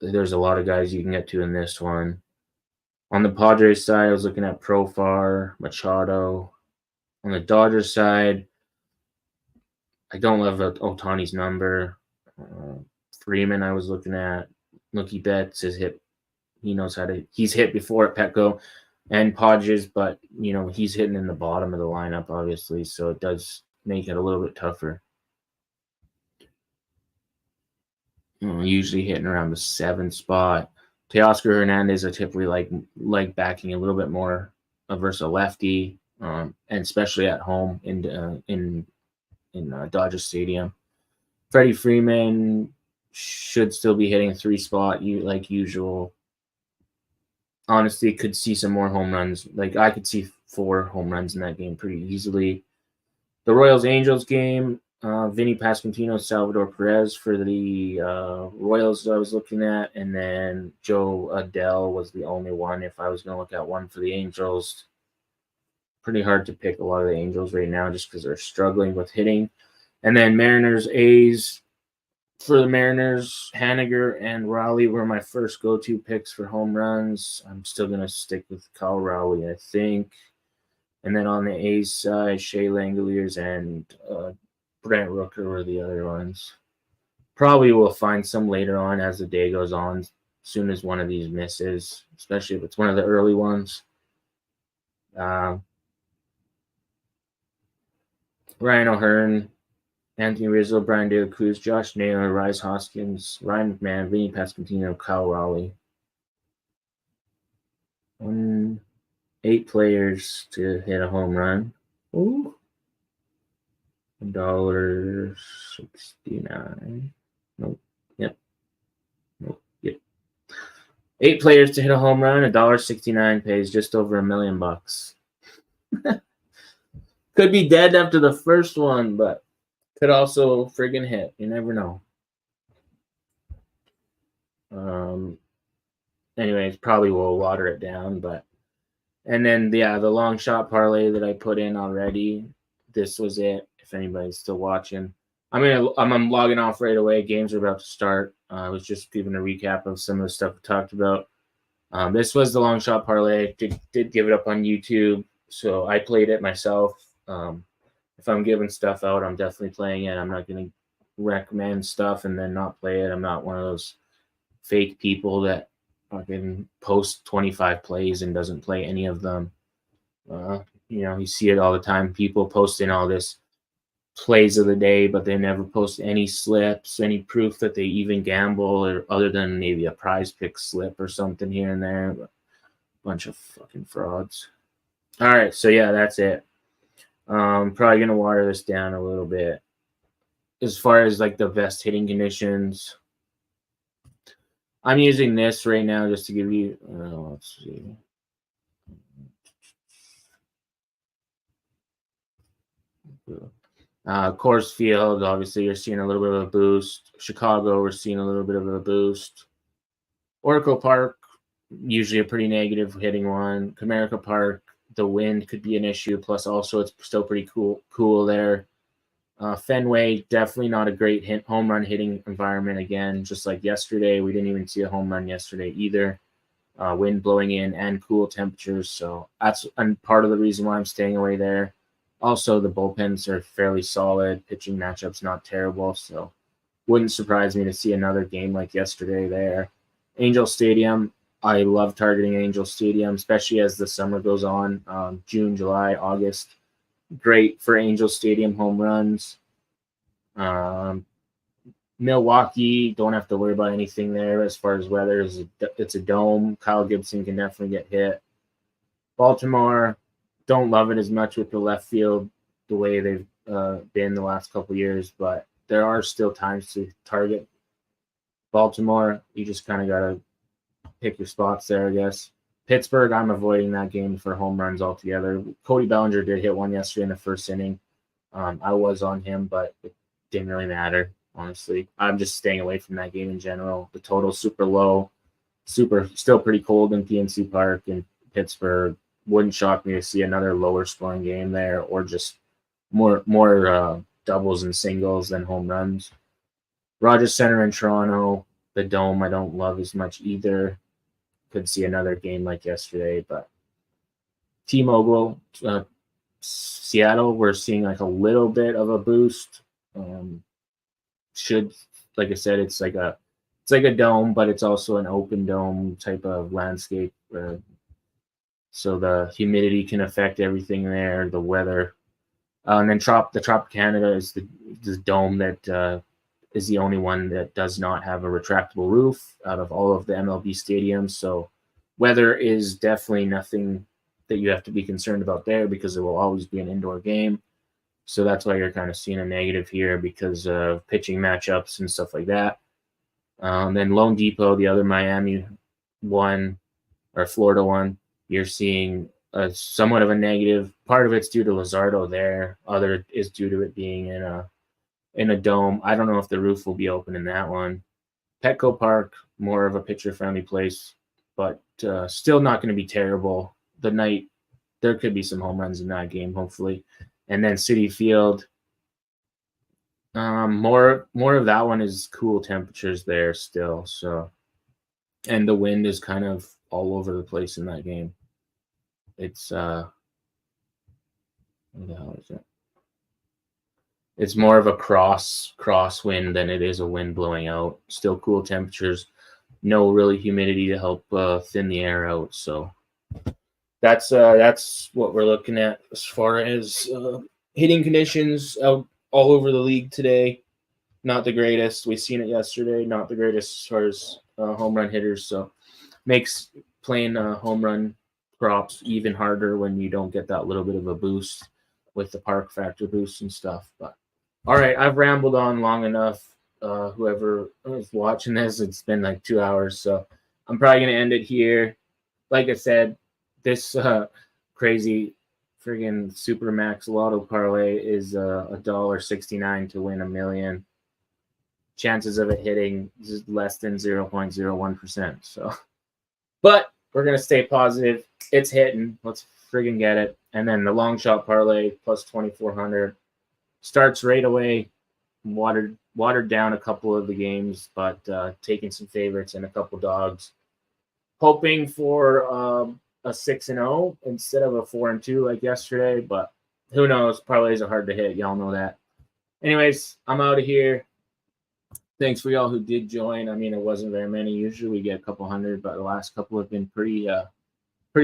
there's a lot of guys you can get to in this one. On the Padres side, I was looking at Profar, Machado. On the Dodgers side, I don't love Ohtani's number. Freeman, I was looking at. Mookie Betts has hit. He knows how to. He's hit before at Petco and Padres, but he's hitting in the bottom of the lineup, obviously, so it does make it a little bit tougher. Usually hitting around the 7 spot. Teoscar Hernandez, I typically like backing a little bit more versus a lefty, and especially at home in Dodger Stadium. Freddie Freeman should still be hitting 3 spot like usual. Honestly, could see some more home runs. Like I could see 4 home runs in that game pretty easily. The Royals-Angels game, Vinny Pasquantino, Salvador Perez for the Royals I was looking at, and then Joe Adele was the only one if I was going to look at one for the Angels. Pretty hard to pick a lot of the Angels right now just because they're struggling with hitting. And then Mariners-A's. For the Mariners, Haniger and Raleigh were my first go-to picks for home runs. I'm still going to stick with Kyle Raleigh, I think. And then on the A's side, Shea Langoliers and Brent Rooker were the other ones. Probably will find some later on as the day goes on, as soon as one of these misses, especially if it's one of the early ones. Ryan O'Hearn, Anthony Rizzo, Brian De La Cruz, Josh Naylor, Rhys Hoskins, Ryan McMahon, Vinny Pasquantino, Kyle Raleigh. 8 players to hit a home run. Ooh. $1.69. Nope. Yep. Nope. Yep. 8 players to hit a home run. $1.69 pays just over $1 million. Could be dead after the first one, but could also friggin' hit. You never know. Anyways, probably will water it down, but. And then, the long shot parlay that I put in already, this was it, if anybody's still watching. I'm logging off right away. Games are about to start. I was just giving a recap of some of the stuff we talked about. This was the long shot parlay. Did give it up on YouTube, so I played it myself. If I'm giving stuff out, I'm definitely playing it. I'm not going to recommend stuff and then not play it. I'm not one of those fake people that fucking post 25 plays and doesn't play any of them. You see it all the time. People posting all this plays of the day, but they never post any slips, any proof that they even gamble, or other than maybe a prize pick slip or something here and there. But bunch of fucking frauds. All right, so that's it. Probably gonna water this down a little bit. As far as like the best hitting conditions, I'm using this right now just to give you. Let's see. Coors Field, obviously, you're seeing a little bit of a boost. Chicago, we're seeing a little bit of a boost. Oracle Park, usually a pretty negative hitting one. Comerica Park, the wind could be an issue. Plus, also, it's still pretty cool there. Fenway, definitely not a great home run hitting environment again. Just like yesterday, we didn't even see a home run yesterday either. Wind blowing in and cool temperatures. So that's part of the reason why I'm staying away there. Also, the bullpens are fairly solid. Pitching matchups not terrible. So wouldn't surprise me to see another game like yesterday there. Angel Stadium, I love targeting Angel Stadium, especially as the summer goes on. June, July, August. Great for Angel Stadium home runs. Milwaukee, don't have to worry about anything there as far as weather. It's a dome. Kyle Gibson can definitely get hit. Baltimore, don't love it as much with the left field the way they've been the last couple years, but there are still times to target Baltimore. You just kind of got to pick your spots there, I guess. Pittsburgh, I'm avoiding that game for home runs altogether. Cody Bellinger did hit one yesterday in the first inning. I was on him, but it didn't really matter. honestly. I'm just staying away from that game in general. The total's super low, still pretty cold in PNC Park in Pittsburgh. Wouldn't shock me to see another lower scoring game there, or just more doubles and singles than home runs. Rogers Center in Toronto, the Dome I don't love as much either. Could see another game like yesterday, but T-Mobile, Seattle, we're seeing like a little bit of a boost. Should, like I said, it's like a dome, but it's also an open dome type of landscape. So the humidity can affect everything there, the weather. And then the Tropicana is the dome that is the only one that does not have a retractable roof out of all of the MLB stadiums. So weather is definitely nothing that you have to be concerned about there, because it will always be an indoor game. So that's why you're kind of seeing a negative here, because of pitching matchups and stuff like that. Then Lone Depot, the other Miami one or Florida one, you're seeing somewhat of a negative. Part of it's due to Luzardo there. Other is due to it being in a dome. I don't know if the roof will be open in that one. Petco Park, more of a pitcher-friendly place, but still not going to be terrible. The night, there could be some home runs in that game, hopefully. And then Citi Field, more of that one is cool temperatures there still. So, and the wind is kind of all over the place in that game. It's what the hell is it? It's more of a cross wind than it is a wind blowing out. Still cool temperatures, no really humidity to help thin the air out. So that's what we're looking at as far as hitting conditions out all over the league today. Not the greatest. We've seen it yesterday. Not the greatest as far as home run hitters. So makes playing home run props even harder when you don't get that little bit of a boost with the park factor boost and stuff. But all right, I've rambled on long enough. Whoever is watching this, it's been like 2 hours, so I'm probably gonna end it here. Like I said, this crazy friggin' Supermax Lotto parlay is $1.69 to win $1 million. Chances of it hitting is less than 0.01%. So, but we're gonna stay positive. It's hitting. Let's friggin' get it. And then the long shot parlay plus 2,400 starts right away. Watered down a couple of the games, but taking some favorites and a couple dogs. Hoping for a 6-0 instead of a 4-2 like yesterday, but who knows? Parlays are hard to hit. Y'all know that. Anyways, I'm out of here. Thanks for y'all who did join. I mean, it wasn't very many. Usually we get a couple hundred, but the last couple have been pretty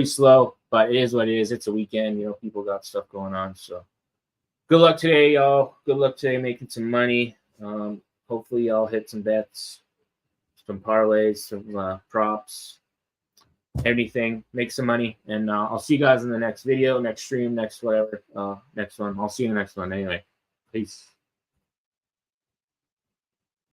slow. But it is what it is. It's a weekend. You know, people got stuff going on. So good luck today, y'all. Good luck today making some money. Hopefully y'all hit some bets, some parlays, some props, anything. Make some money. And I'll see you guys in the next video, next stream, next whatever, next one. I'll see you in the next one anyway. Peace.